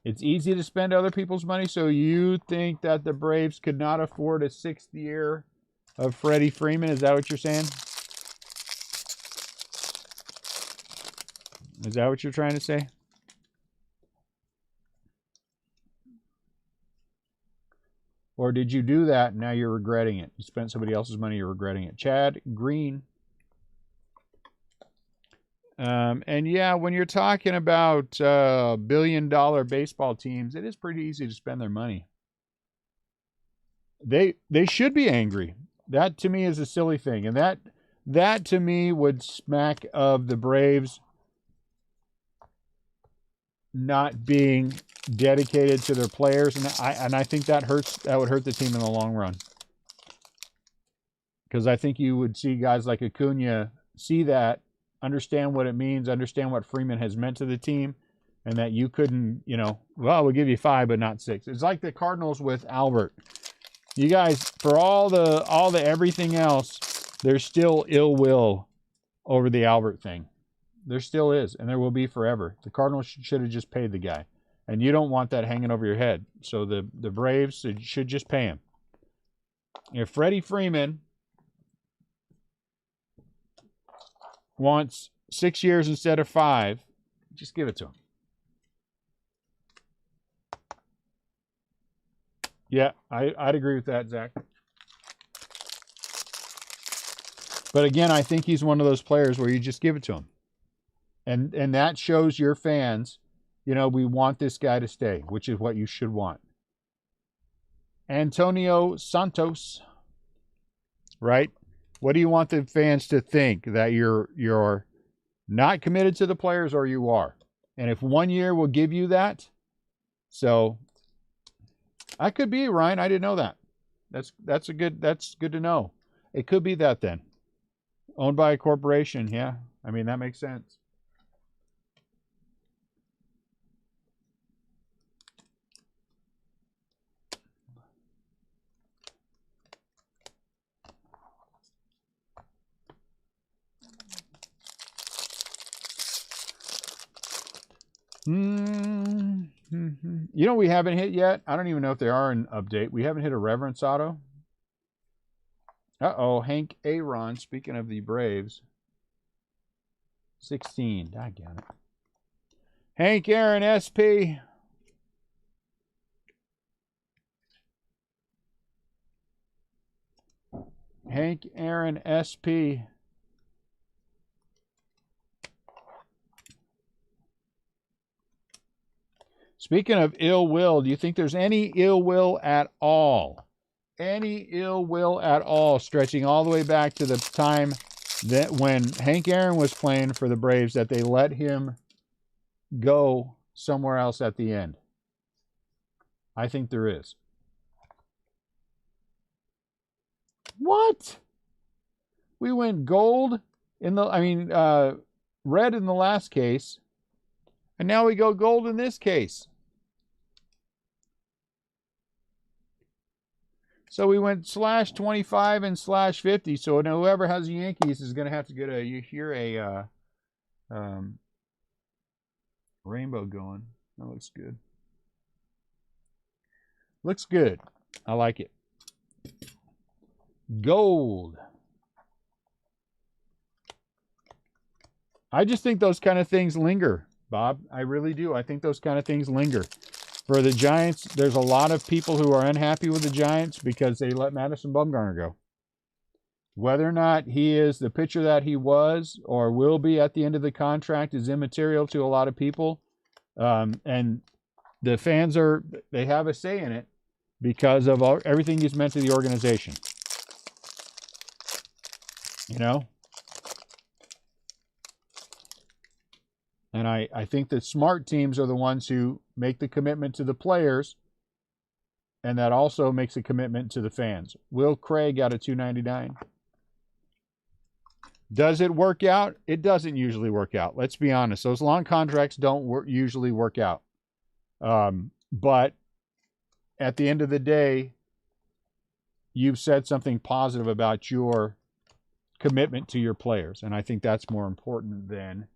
[SPEAKER 1] It's easy to spend other people's money, so you think that the Braves could not afford a 6th year of Freddy Freeman? Is that what you're saying? Is that what you're trying to say? Or did you do that and now you're regretting it? You spent somebody else's money, you're regretting it. Chad Green. And yeah, when you're talking about billion-dollar baseball teams, it is pretty easy to spend their money. They should be angry. That to me is a silly thing, and that to me would smack of the Braves not being dedicated to their players, and I think that hurts. That would hurt the team in the long run, because I think you would see guys like Acuna see that, understand what it means, understand what Freeman has meant to the team, and that you couldn't, well, we'll give you 5 but not 6. It's like the Cardinals with Albert. You guys, for all the everything else, there's still ill will over the Albert thing. There still is, and there will be forever. The Cardinals should have just paid the guy, and you don't want that hanging over your head. So the Braves should just pay him. If Freddie Freeman wants 6 years instead of 5, just give it to him. Yeah, I'd agree with that, Zach. But again, I think he's one of those players where you just give it to him. And that shows your fans, we want this guy to stay, which is what you should want. Antonio Santos, right? What do you want the fans to think? That you're not committed to the players, or you are? And if 1 year will give you that, so that could be, Ryan. I didn't know that. That's good to know. It could be that then. Owned by a corporation, yeah. I mean, that makes sense. We haven't hit yet? I don't even know if they are an update. We haven't hit a Reverence auto. Uh-oh, Hank Aaron, speaking of the Braves. 16, doggone it. Hank Aaron, SP. Hank Aaron, SP. Speaking of ill will, do you think there's any ill will at all? Any ill will at all, stretching all the way back to the time that when Hank Aaron was playing for the Braves, that they let him go somewhere else at the end? I think there is. What? We went gold in the, red in the last case. And now we go gold in this case. So we went /25 and /50. So now whoever has the Yankees is going to have to get a rainbow going. That looks good. Looks good. I like it. Gold. I just think those kind of things linger, Bob. I really do. I think those kind of things linger. For the Giants, there's a lot of people who are unhappy with the Giants because they let Madison Bumgarner go. Whether or not he is the pitcher that he was or will be at the end of the contract is immaterial to a lot of people. And the fans they have a say in it because of everything he's meant to the organization. You know? And I think that smart teams are the ones who make the commitment to the players, and that also makes a commitment to the fans. Will Craig got a $2.99. Does it work out? It doesn't usually work out. Let's be honest. Those long contracts don't usually work out. But at the end of the day, you've said something positive about your commitment to your players, and I think that's more important than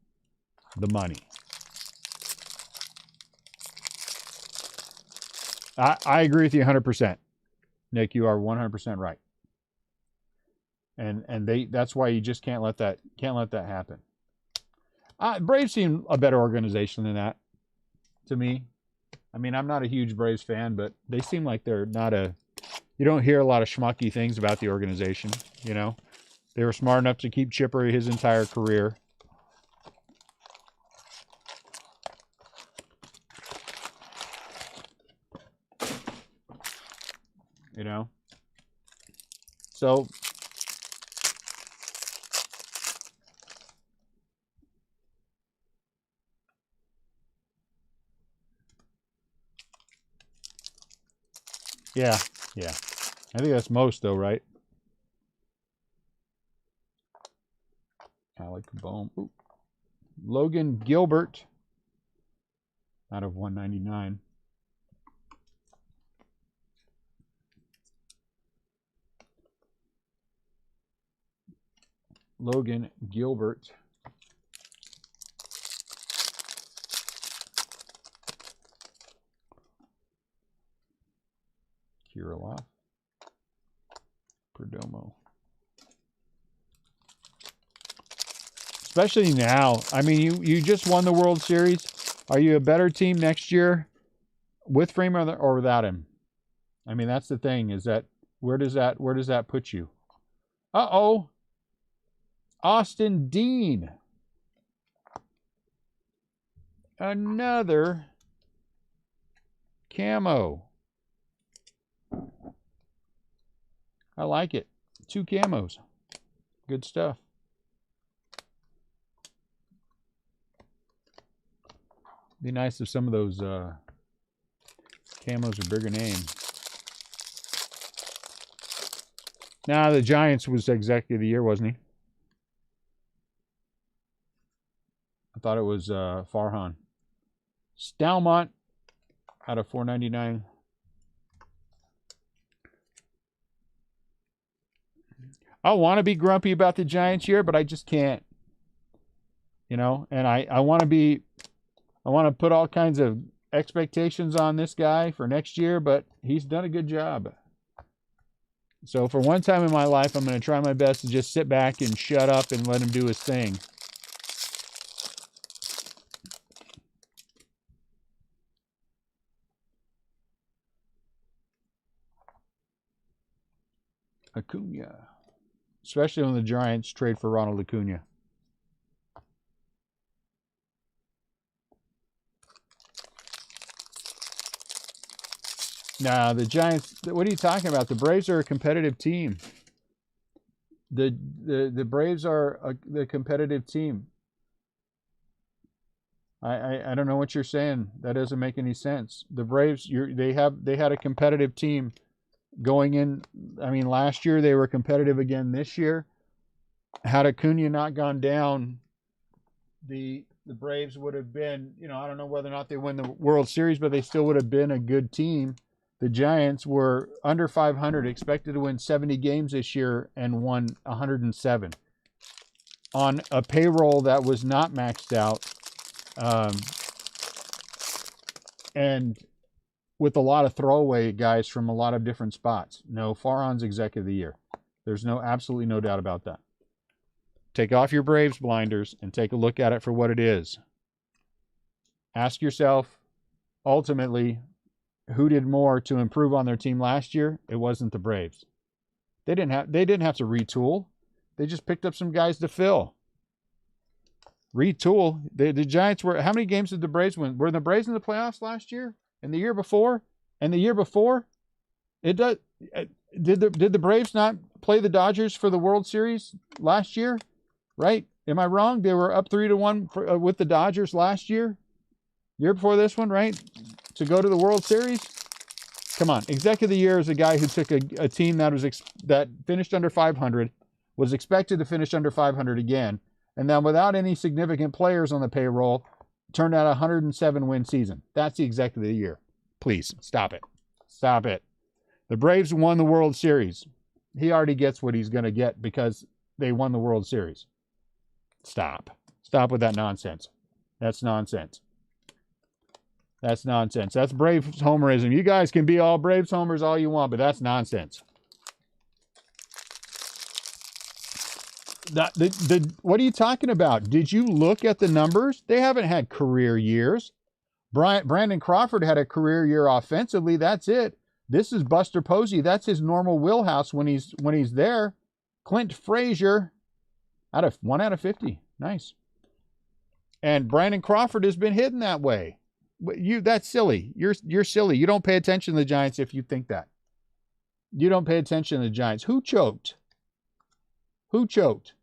[SPEAKER 1] the money. I agree with you 100%. Nick, you are 100% right. And that's why you just can't let that happen. Braves seem a better organization than that to me. I mean, I'm not a huge Braves fan, but they seem like they're not you don't hear a lot of schmucky things about the organization, you know. They were smart enough to keep Chipper his entire career. You know? So yeah. I think that's most though, right? Alec Bohm. Ooh. Logan Gilbert out of 199. Logan Gilbert. Kirilloff. Perdomo. Especially now. I mean, you just won the World Series. Are you a better team next year with Freeman or without him? I mean, that's the thing, is that where does that put you? Uh-oh. Austin Dean. Another camo. I like it. 2 camos. Good stuff. Be nice if some of those camos are bigger name. Nah, the Giants was Executive of the Year, wasn't he? I thought it was Farhan. Stalmont out of 499. I want to be grumpy about the Giants here, but I just can't. You know, and I want to put all kinds of expectations on this guy for next year, but he's done a good job. So for one time in my life, I'm going to try my best to just sit back and shut up and let him do his thing. Acuna. Especially when the Giants trade for Ronald Acuna. Nah, the Giants, what are you talking about? The Braves are a competitive team. The Braves are the competitive team. I don't know what you're saying. That doesn't make any sense. The Braves, they had a competitive team going in. I mean, last year they were competitive again this year. Had Acuna not gone down, the Braves would have been, I don't know whether or not they win the World Series, but they still would have been a good team. The Giants were under 500, expected to win 70 games this year, and won 107 on a payroll that was not maxed out, and with a lot of throwaway guys from a lot of different spots. No, Farhan's Executive of the Year. There's absolutely no doubt about that. Take off your Braves blinders and take a look at it for what it is. Ask yourself, ultimately, who did more to improve on their team last year? It wasn't the Braves. They didn't have to retool. They just picked up some guys to fill. Retool. The Giants were, how many games did the Braves win? Were the Braves in the playoffs last year? And the year before? And the year before? Did the Braves not play the Dodgers for the World Series last year? Right? Am I wrong? They were up 3-1 with the Dodgers last year. Year before this one, right? To go to the World Series? Come on. Executive of the Year is a guy who took a team that finished under 500, was expected to finish under 500 again, and then without any significant players on the payroll, turned out a 107-win season. That's the Executive of the Year. Please, stop it. Stop it. The Braves won the World Series. He already gets what he's going to get because they won the World Series. Stop. Stop with that nonsense. That's nonsense. That's nonsense. That's Braves homerism. You guys can be all Braves homers all you want, but that's nonsense. What are you talking about? Did you look at the numbers? They haven't had career years. Brandon Crawford had a career year offensively. That's it. This is Buster Posey. That's his normal wheelhouse when he's there. Clint Frazier, 1 out of 50. Nice. And Brandon Crawford has been hitting that way. That's silly. You're silly. You don't pay attention to the Giants if you think that. You don't pay attention to the Giants. Who choked? Who choked?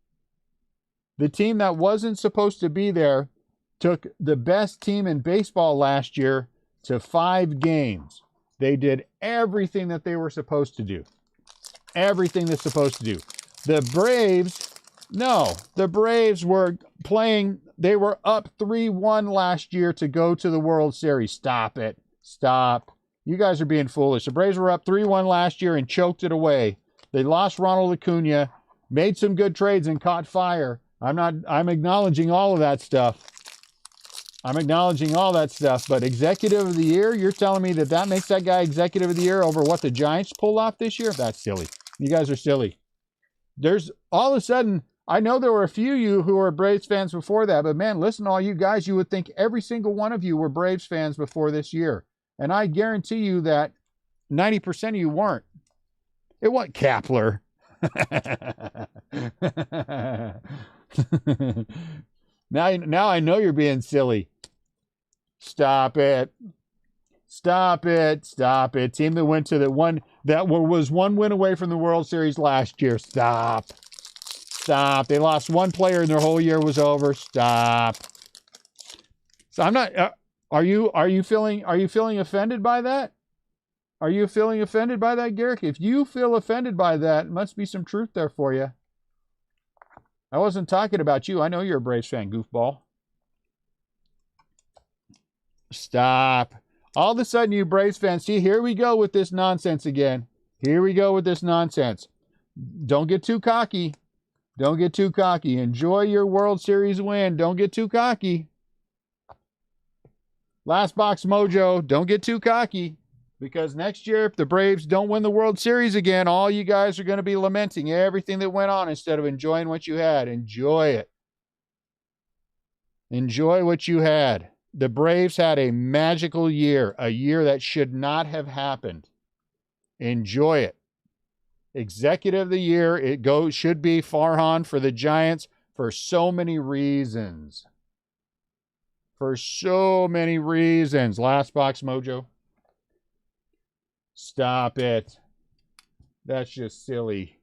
[SPEAKER 1] The team that wasn't supposed to be there took the best team in baseball last year to 5 games. They did everything that they were supposed to do. Everything they're supposed to do. The Braves, no. The Braves were playing, they were up 3-1 last year to go to the World Series. Stop it. Stop. You guys are being foolish. The Braves were up 3-1 last year and choked it away. They lost Ronald Acuna, made some good trades and caught fire. I'm acknowledging all of that stuff. I'm acknowledging all that stuff, but Executive of the Year, you're telling me that makes that guy Executive of the Year over what the Giants pulled off this year? That's silly. You guys are silly. There's all of a sudden, I know there were a few of you who were Braves fans before that, but man, listen to all you guys, you would think every single one of you were Braves fans before this year. And I guarantee you that 90% of you weren't. It wasn't Kapler. Now I know you're being silly. Stop it. Stop it. Stop it. Team that went to was 1 win away from the World Series last year. Stop. Stop. They lost 1 player and their whole year was over. Stop. So I'm not are you feeling offended by that? Are you feeling offended by that, Garrick? If you feel offended by that, must be some truth there for you. I wasn't talking about you. I know you're a Braves fan, goofball. Stop. All of a sudden, you Braves fans, see, here we go with this nonsense again. Here we go with this nonsense. Don't get too cocky. Don't get too cocky. Enjoy your World Series win. Don't get too cocky. Last box mojo, don't get too cocky. Because next year, if the Braves don't win the World Series again, all you guys are going to be lamenting everything that went on instead of enjoying what you had. Enjoy it. Enjoy what you had. The Braves had a magical year, a year that should not have happened. Enjoy it. Executive of the Year, should be Farhan for the Giants for so many reasons. For so many reasons. Last box mojo. Stop it. That's just silly.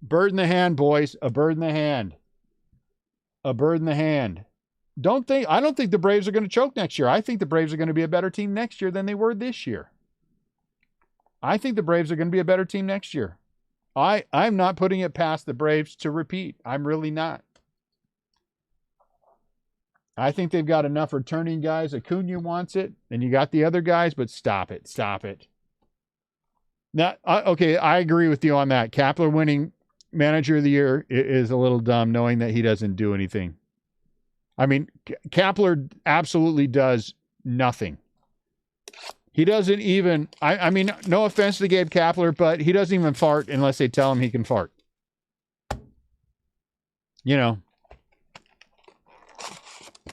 [SPEAKER 1] Bird in the hand, boys. A bird in the hand. A bird in the hand. I don't think the Braves are going to choke next year. I think the Braves are going to be a better team next year than they were this year. I think the Braves are going to be a better team next year. I'm not putting it past the Braves to repeat. I'm really not. I think they've got enough returning guys. Acuna wants it, and you got the other guys, but stop it. Stop it. Now, okay, I agree with you on that. Kapler winning Manager of the Year is a little dumb, knowing that he doesn't do anything. I mean, Kapler absolutely does nothing. He doesn't even, I mean, no offense to Gabe Kapler, but he doesn't even fart unless they tell him he can fart. You know.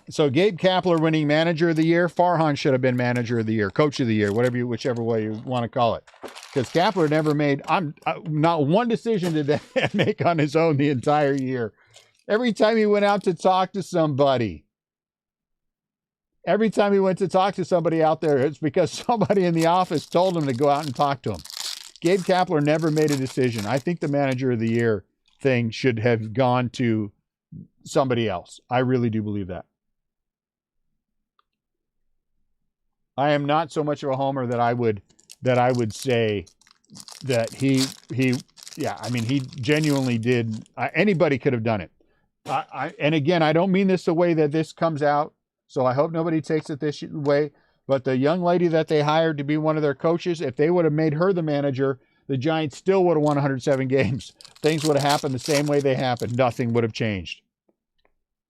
[SPEAKER 1] So Gabe Kapler winning Manager of the Year. Farhan should have been Manager of the Year, Coach of the Year, whichever way you want to call it. Because Kapler never made, not one decision did that make on his own the entire year. Every time he went out to talk to somebody, every time he went to talk to somebody out there, it's because somebody in the office told him to go out and talk to him. Gabe Kapler never made a decision. I think the Manager of the Year thing should have gone to somebody else. I really do believe that. I am not so much of a homer that I would say that he genuinely did. Anybody could have done it. And again, I don't mean this the way that this comes out, so I hope nobody takes it this way. But the young lady that they hired to be one of their coaches, if they would have made her the manager, the Giants still would have won 107 games. Things would have happened the same way they happened. Nothing would have changed.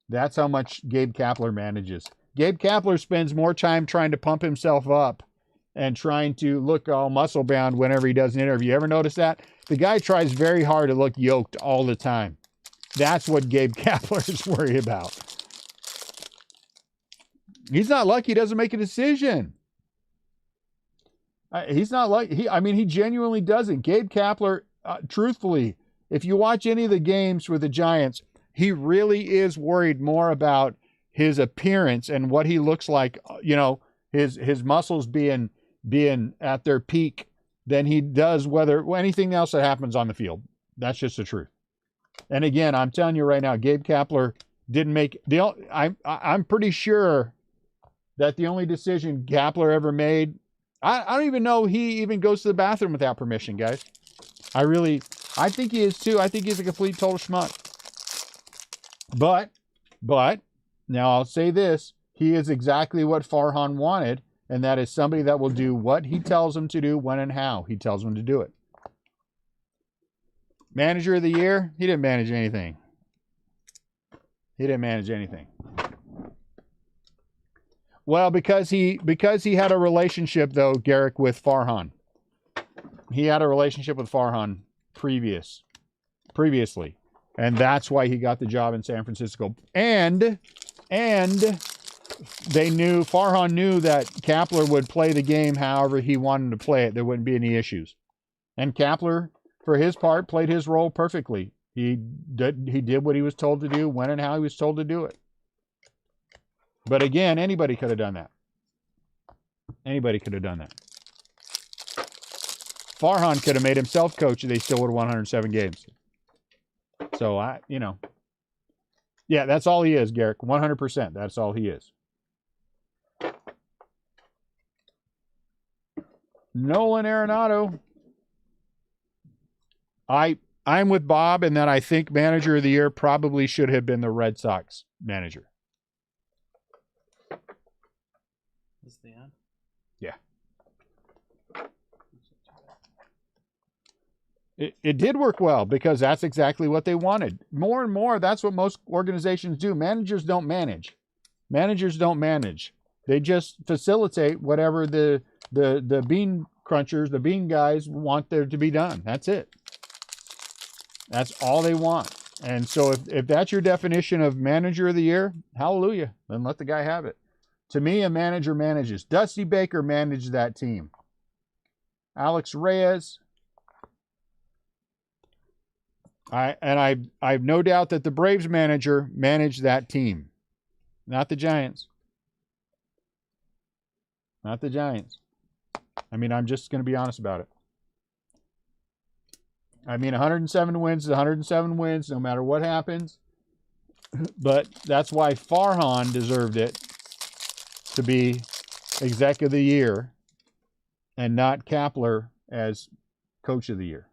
[SPEAKER 1] That's how much Gabe Kapler manages. Gabe Kapler spends more time trying to pump himself up and trying to look all muscle bound whenever he does an interview. You ever notice that? The guy tries very hard to look yoked all the time. That's what Gabe Kapler is worried about. He's not lucky he doesn't make a decision. He's not like, he genuinely doesn't. Gabe Kapler, truthfully, if you watch any of the games with the Giants, he really is worried more about his appearance and what he looks like, his muscles being at their peak than he does anything else that happens on the field. That's just the truth. And again, I'm telling you right now, Gabe Kapler didn't make I'm pretty sure that the only decision Kapler ever made, I don't even know he even goes to the bathroom without permission, guys. I think he is too. I think he's a complete total schmuck. But now I'll say this, he is exactly what Farhan wanted, and that is somebody that will do what he tells him to do, when and how he tells him to do it. Manager of the Year, he didn't manage anything. He didn't manage anything. Well, because he had a relationship, though, Garrick, with Farhan. He had a relationship with Farhan previously. And that's why he got the job in San Francisco. And Farhan knew that Kapler would play the game however he wanted to play it. There wouldn't be any issues. And Kapler, for his part, played his role perfectly. He did what he was told to do, when and how he was told to do it. But again, anybody could have done that. Anybody could have done that. Farhan could have made himself coach and they still would have won 107 games. So, yeah, that's all he is, Garrick. 100%. That's all he is. Nolan Arenado. I'm with Bob in that I think Manager of the Year probably should have been the Red Sox manager.
[SPEAKER 3] Is the end?
[SPEAKER 1] Yeah. It did work well because that's exactly what they wanted. More and more, that's what most organizations do. Managers don't manage. Managers don't manage. They just facilitate whatever the bean crunchers, the bean guys want there to be done. That's it. That's all they want. And so if that's your definition of Manager of the Year, hallelujah. Then let the guy have it. To me, a manager manages. Dusty Baker managed that team. Alex Reyes. I've no doubt that the Braves manager managed that team. Not the Giants. Not the Giants. I mean, I'm just going to be honest about it. I mean, 107 wins is 107 wins, no matter what happens. But that's why Farhan deserved it to be Exec of the Year and not Kapler as Coach of the Year,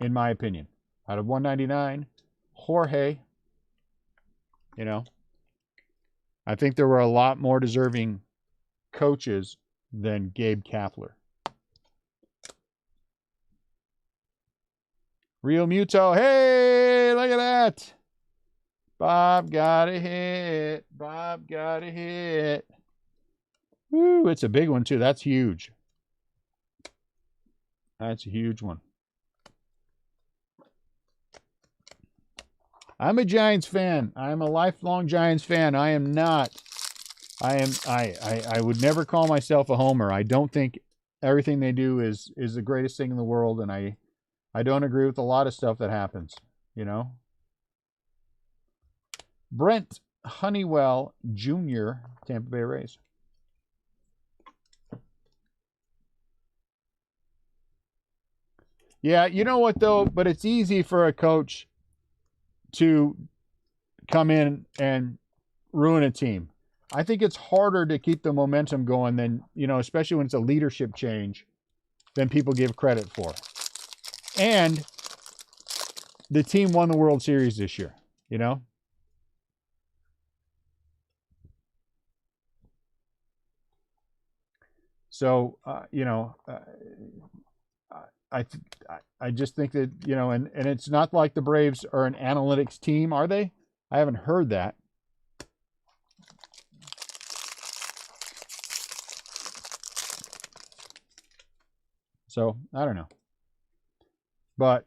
[SPEAKER 1] in my opinion. Out of 199, Jorge, you know, I think there were a lot more deserving coaches than Gabe Kapler. Real Muto, hey, look at that. Bob got a hit. Bob got a hit. Woo, it's a big one too. That's huge. That's a huge one. I'm a Giants fan. I'm a lifelong Giants fan. I am not. I would never call myself a homer. I don't think everything they do is the greatest thing in the world, and I don't agree with a lot of stuff that happens, you know. Brent Honeywell Jr., Tampa Bay Rays. Yeah, you know what though? But it's easy for a coach to come in and ruin a team. I think it's harder to keep the momentum going than, you know, especially when it's a leadership change, than people give credit for. And the team won the World Series this year, you know? So, you know, I just think that, you know, and it's not like the Braves are an analytics team, are they? I haven't heard that. So, I don't know. But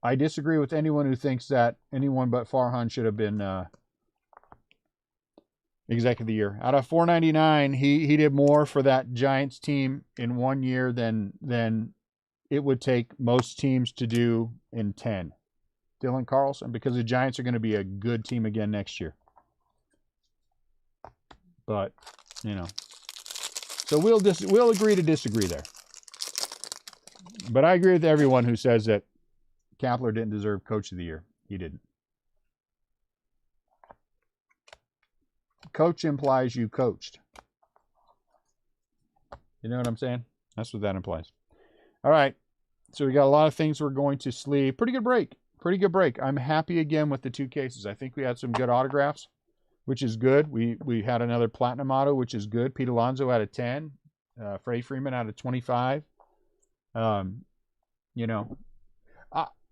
[SPEAKER 1] I disagree with anyone who thinks that anyone but Farhan should have been Executive of the Year. Out of 499, he did more for that Giants team in 1 year than it would take most teams to do in 10. Dylan Carlson, because the Giants are going to be a good team again next year. But, you know. So we'll agree to disagree there. But I agree with everyone who says that Kapler didn't deserve Coach of the Year. He didn't. Coach implies you coached. You know what I'm saying? That's what that implies. All right. So we got a lot of things we're going to sleeve. Pretty good break. Pretty good break. I'm happy again with the 2 cases. I think we had some good autographs, which is good. We had another platinum auto, which is good. Pete Alonso out of 10. Freddy Freeman out of 25. You know,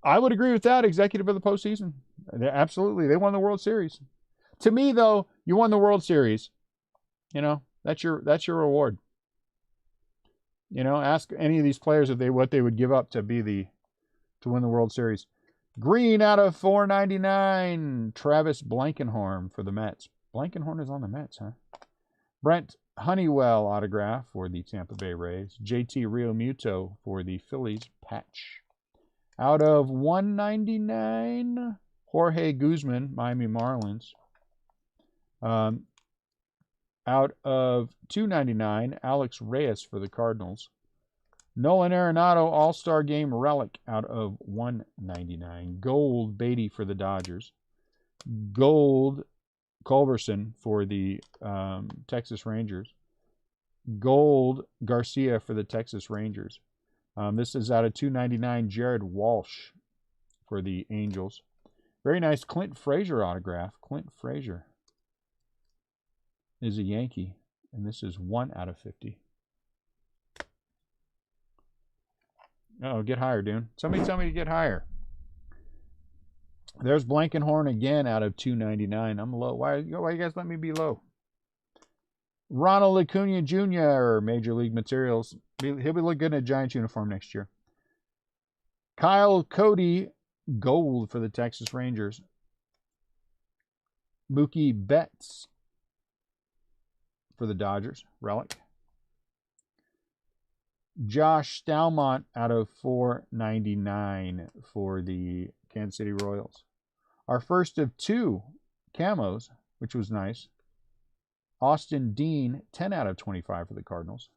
[SPEAKER 1] I would agree with that. Executive of the postseason. Absolutely. They won the World Series. To me, though, you won the World Series. You know, that's your reward. You know, ask any of these players if what they would give up to win the World Series. Green out of 499. Travis Blankenhorn for the Mets. Blankenhorn is on the Mets, huh? Brent Honeywell autograph for the Tampa Bay Rays. JT Realmuto for the Phillies. Patch. Out of 199, Jorge Guzman, Miami Marlins. Out of 299, Alex Reyes for the Cardinals. Nolan Arenado All-Star Game relic out of 199. Gold Beatty for the Dodgers. Gold Culberson for the Texas Rangers. Gold Garcia for the Texas Rangers. This is out of 299. Jared Walsh for the Angels. Very nice Clint Frazier autograph. Clint Frazier is a Yankee, and this is 1 out of 50. Oh, get higher, dude. Somebody tell me to get higher. There's Blankenhorn again out of 299. I'm low. Why you guys let me be low? Ronald Acuna Jr., Major League Materials. He'll be looking good in a Giants uniform next year. Kyle Cody, gold for the Texas Rangers. Mookie Betts for the Dodgers, relic. Josh Stalmont out of 499 for the Kansas City Royals. Our first of 2 camos, which was nice. Austin Dean, 10 out of 25 for the Cardinals.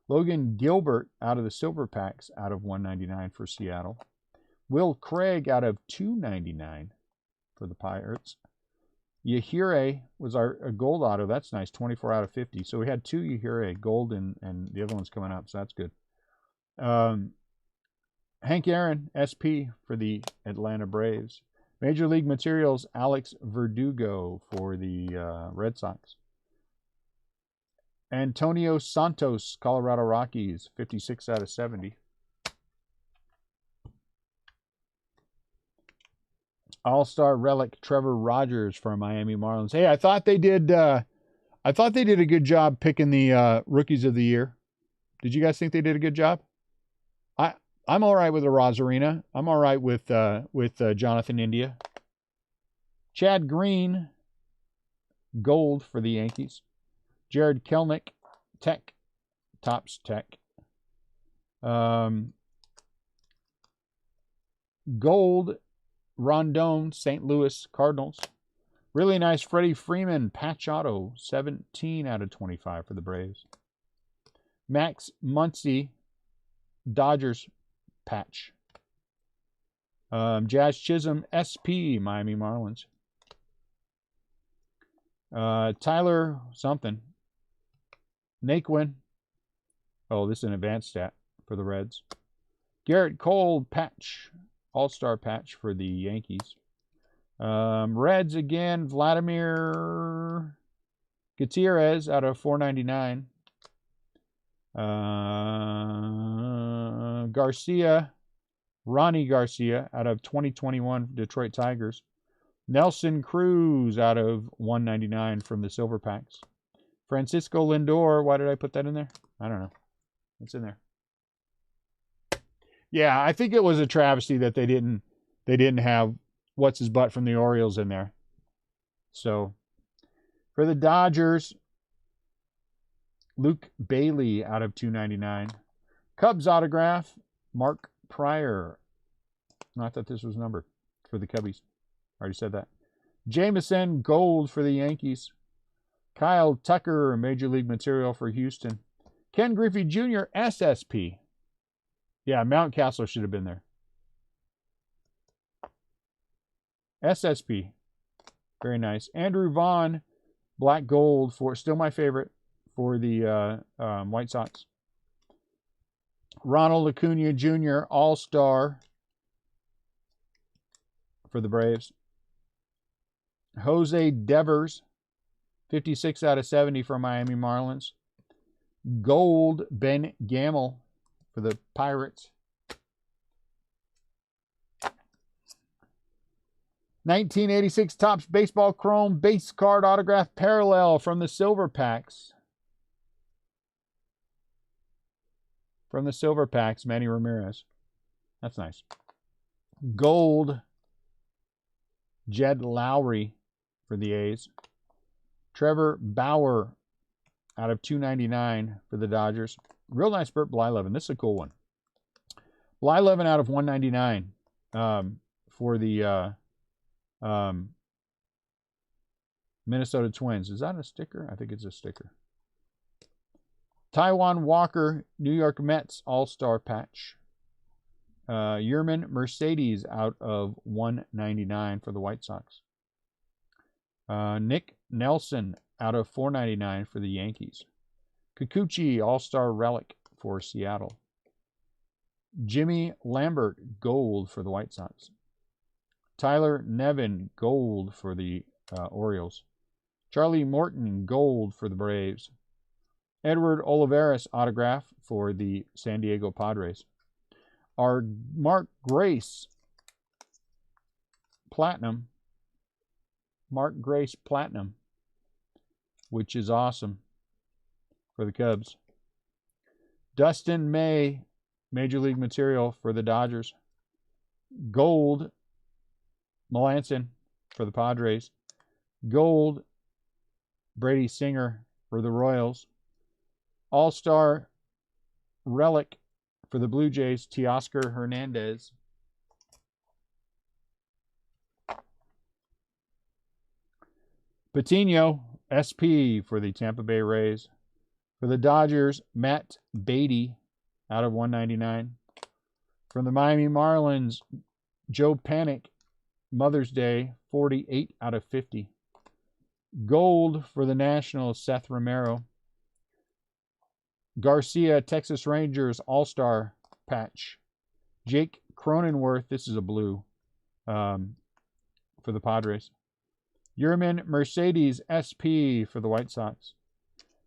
[SPEAKER 1] Logan Gilbert out of the Silver Packs out of 199 for Seattle. Will Craig out of 299 for the Pirates. Yahire was a gold auto. That's nice, 24 out of 50. So we had 2 Yahire, gold, and the other one's coming up, so that's good. Hank Aaron, SP for the Atlanta Braves. Major League Materials, Alex Verdugo for the Red Sox. Antonio Santos, Colorado Rockies, 56 out of 70. All-Star Relic, Trevor Rogers for Miami Marlins. Hey, I thought they did a good job picking the rookies of the year. Did you guys think they did a good job? I'm all right with the Rosarina. I'm all right with Jonathan India. Chad Green, gold for the Yankees. Jared Kelnick, Tech, Topps Tech. Gold, Rondon, St. Louis Cardinals. Really nice Freddy Freeman, patch auto, 17 out of 25 for the Braves. Max Muncy, Dodgers patch. Jazz Chisholm, SP, Miami Marlins. Tyler something. Naquin. Oh, this is an advanced stat for the Reds. Garrett Cole, patch. All-Star patch for the Yankees. Reds again. Vladimir Gutierrez out of 499. Ronnie Garcia out of 2021 Detroit Tigers. Nelson Cruz out of 199 from the Silver Packs. Francisco Lindor, why did I put that in there? I don't know. It's in there. Yeah, I think it was a travesty that they didn't have what's his butt from the Orioles in there. So for the Dodgers, Luke Bailey out of 299. Cubs autograph, Mark Pryor. Not that this was numbered for the Cubbies. Already said that. Jameson, gold for the Yankees. Kyle Tucker, Major League Material for Houston. Ken Griffey Jr., SSP. Yeah, Mountcastle should have been there. SSP. Very nice. Andrew Vaughn, black gold for, still my favorite, for the White Sox. Ronald Acuna Jr., All-Star for the Braves. Jose Devers, 56 out of 70 for Miami Marlins. Gold, Ben Gamel for the Pirates. 1986 Topps Baseball Chrome base card autograph parallel from the Silver Packs. From the Silver Packs, Manny Ramirez. That's nice. Gold, Jed Lowry for the A's. Trevor Bauer out of 299 for the Dodgers. Real nice Burt Blyleven. This is a cool one. Blyleven out of 199 for the Minnesota Twins. Is that a sticker? I think it's a sticker. Taiwan Walker, New York Mets All-Star patch. Yerman Mercedes out of 199 for the White Sox. Nick Nelson out of 499 for the Yankees. Kikuchi All-Star relic for Seattle. Jimmy Lambert, gold for the White Sox. Tyler Nevin, gold for the Orioles. Charlie Morton, gold for the Braves. Edward Olivares, autograph for the San Diego Padres. Our Mark Grace, platinum. Mark Grace, platinum, which is awesome for the Cubs. Dustin May, Major League Material for the Dodgers. Gold, Melanson for the Padres. Gold, Brady Singer for the Royals. All-Star relic for the Blue Jays, Cesar Hernandez. Patino, SP for the Tampa Bay Rays. For the Dodgers, Matt Beatty out of 199. From the Miami Marlins, Joe Panic, Mother's Day, 48 out of 50. Gold for the Nationals, Seth Romero. Garcia, Texas Rangers, All-Star patch. Jake Cronenworth, this is a blue for the Padres. Yerman Mercedes SP for the White Sox.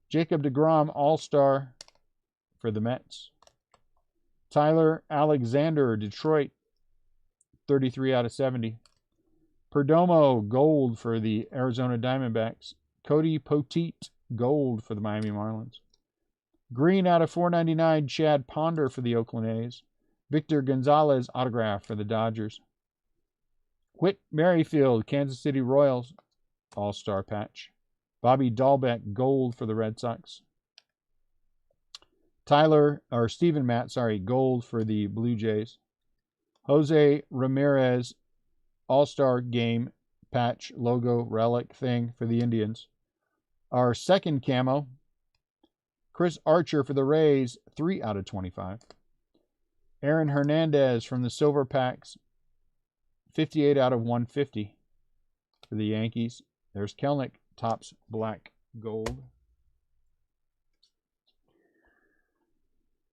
[SPEAKER 1] Jacob deGrom All-Star for the Mets. Tyler Alexander, Detroit, 33 out of 70. Perdomo, gold for the Arizona Diamondbacks. Cody Poteet, gold for the Miami Marlins. Green out of 499, Chad Ponder for the Oakland A's. Victor Gonzalez, autograph for the Dodgers. Whit Merrifield, Kansas City Royals, All-Star patch. Bobby Dahlbeck, gold for the Red Sox. Steven Matt, gold for the Blue Jays. Jose Ramirez, All-Star game patch, logo, relic thing for the Indians. Our second camo, Chris Archer for the Rays, 3 out of 25. Aaron Hernandez from the Silver Packs, 58 out of 150 for the Yankees. There's Kelnick, Topps black gold.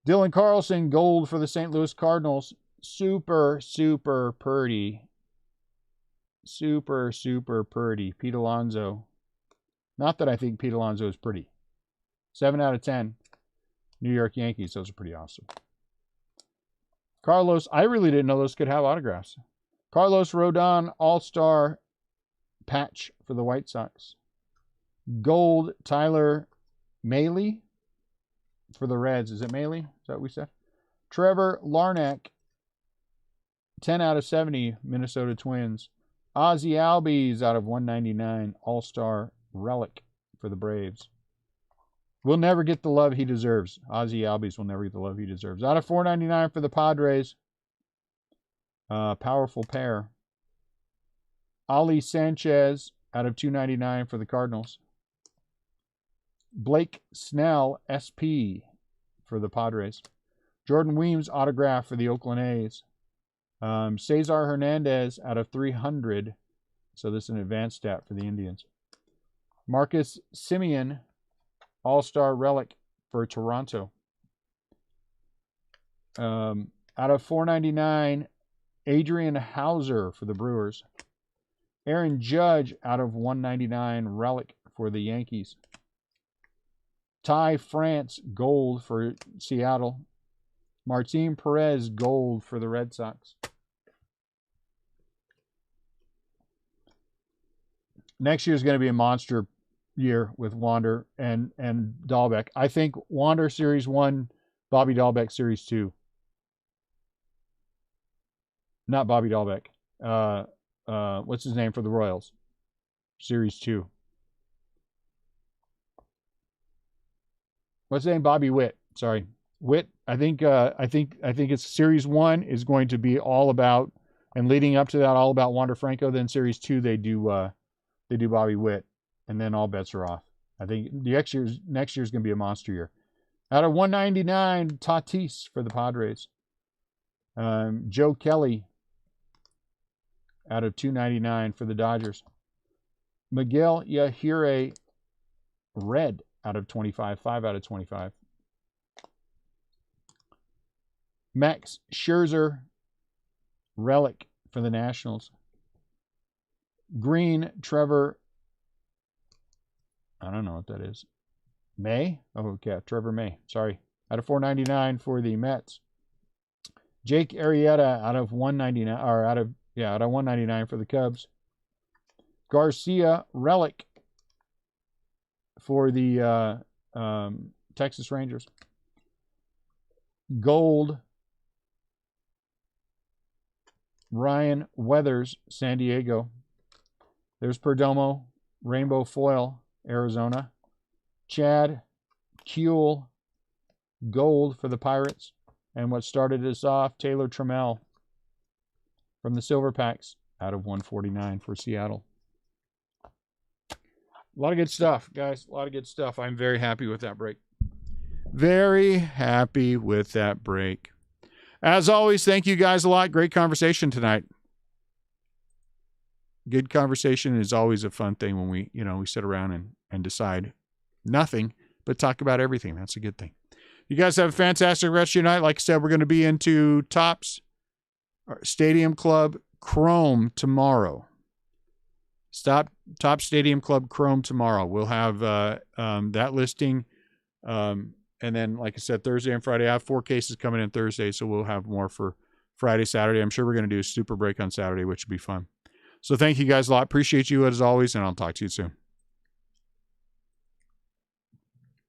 [SPEAKER 1] Dylan Carlson, gold for the St. Louis Cardinals. Super, super pretty. Super, super pretty. Pete Alonso. Not that I think Pete Alonso is pretty. 7 out of 10. New York Yankees. Those are pretty awesome. Carlos, I really didn't know those could have autographs. Carlos Rodon, All-Star patch for the White Sox. Gold, Tyler Mahle for the Reds. Is it Mahle? Is that what we said? Trevor Larnach, 10 out of 70, Minnesota Twins. Ozzie Albies out of 199, All-Star relic for the Braves. Will never get the love he deserves. Ozzie Albies will never get the love he deserves. Out of 499 for the Padres. Powerful pair. Ali Sanchez out of 299 for the Cardinals. Blake Snell, SP for the Padres. Jordan Weems, autograph for the Oakland A's. Cesar Hernandez out of 300. So this is an advanced stat for the Indians. Marcus Semien, All-Star relic for Toronto. Out of 499, Adrian Hauser for the Brewers. Aaron Judge out of 199, relic for the Yankees. Ty France, gold for Seattle. Martin Perez, gold for the Red Sox. Next year is going to be a monster year with Wander and Dahlbeck. I think Wander Series 1, Bobby Dahlbeck Series 2. Not Bobby Dahlbeck. What's his name for the Royals? Series 2. What's his name? Bobby Witt. Sorry. Witt. I think it's Series 1 is going to be all about, and leading up to that, all about Wander Franco. Then Series 2 they do Bobby Witt, and then all bets are off. I think next year's going to be a monster year. Out of 199, Tatis for the Padres. Joe Kelly out of 299 for the Dodgers. Miguel Yajure, red out of 25, 5 out of 25. Max Scherzer, relic for the Nationals. Green, Trevor, I don't know what that is. May? Oh, okay, Trevor May. Sorry. Out of 499 for the Mets. Jake Arrieta out of 199, or out of 199 for the Cubs. Garcia, relic for the Texas Rangers. Gold, Ryan Weathers, San Diego. There's Perdomo, rainbow foil, Arizona. Chad Kuehl, gold for the Pirates. And what started us off, Taylor Trammell from the Silver Packs out of 149 for Seattle. A lot of good stuff, guys. A lot of good stuff. I'm very happy with that break. Very happy with that break. As always, thank you guys a lot. Great conversation tonight. Good conversation is always a fun thing when we sit around and decide nothing, but talk about everything. That's a good thing. You guys have a fantastic rest of your night. Like I said, we're going to be into Topps Stadium Club Chrome tomorrow. Top Stadium Club Chrome tomorrow. We'll have that listing. And then, like I said, Thursday and Friday, I have 4 cases coming in Thursday, so we'll have more for Friday, Saturday. I'm sure we're going to do a super break on Saturday, which will be fun. So thank you guys a lot. Appreciate you as always, and I'll talk to you soon.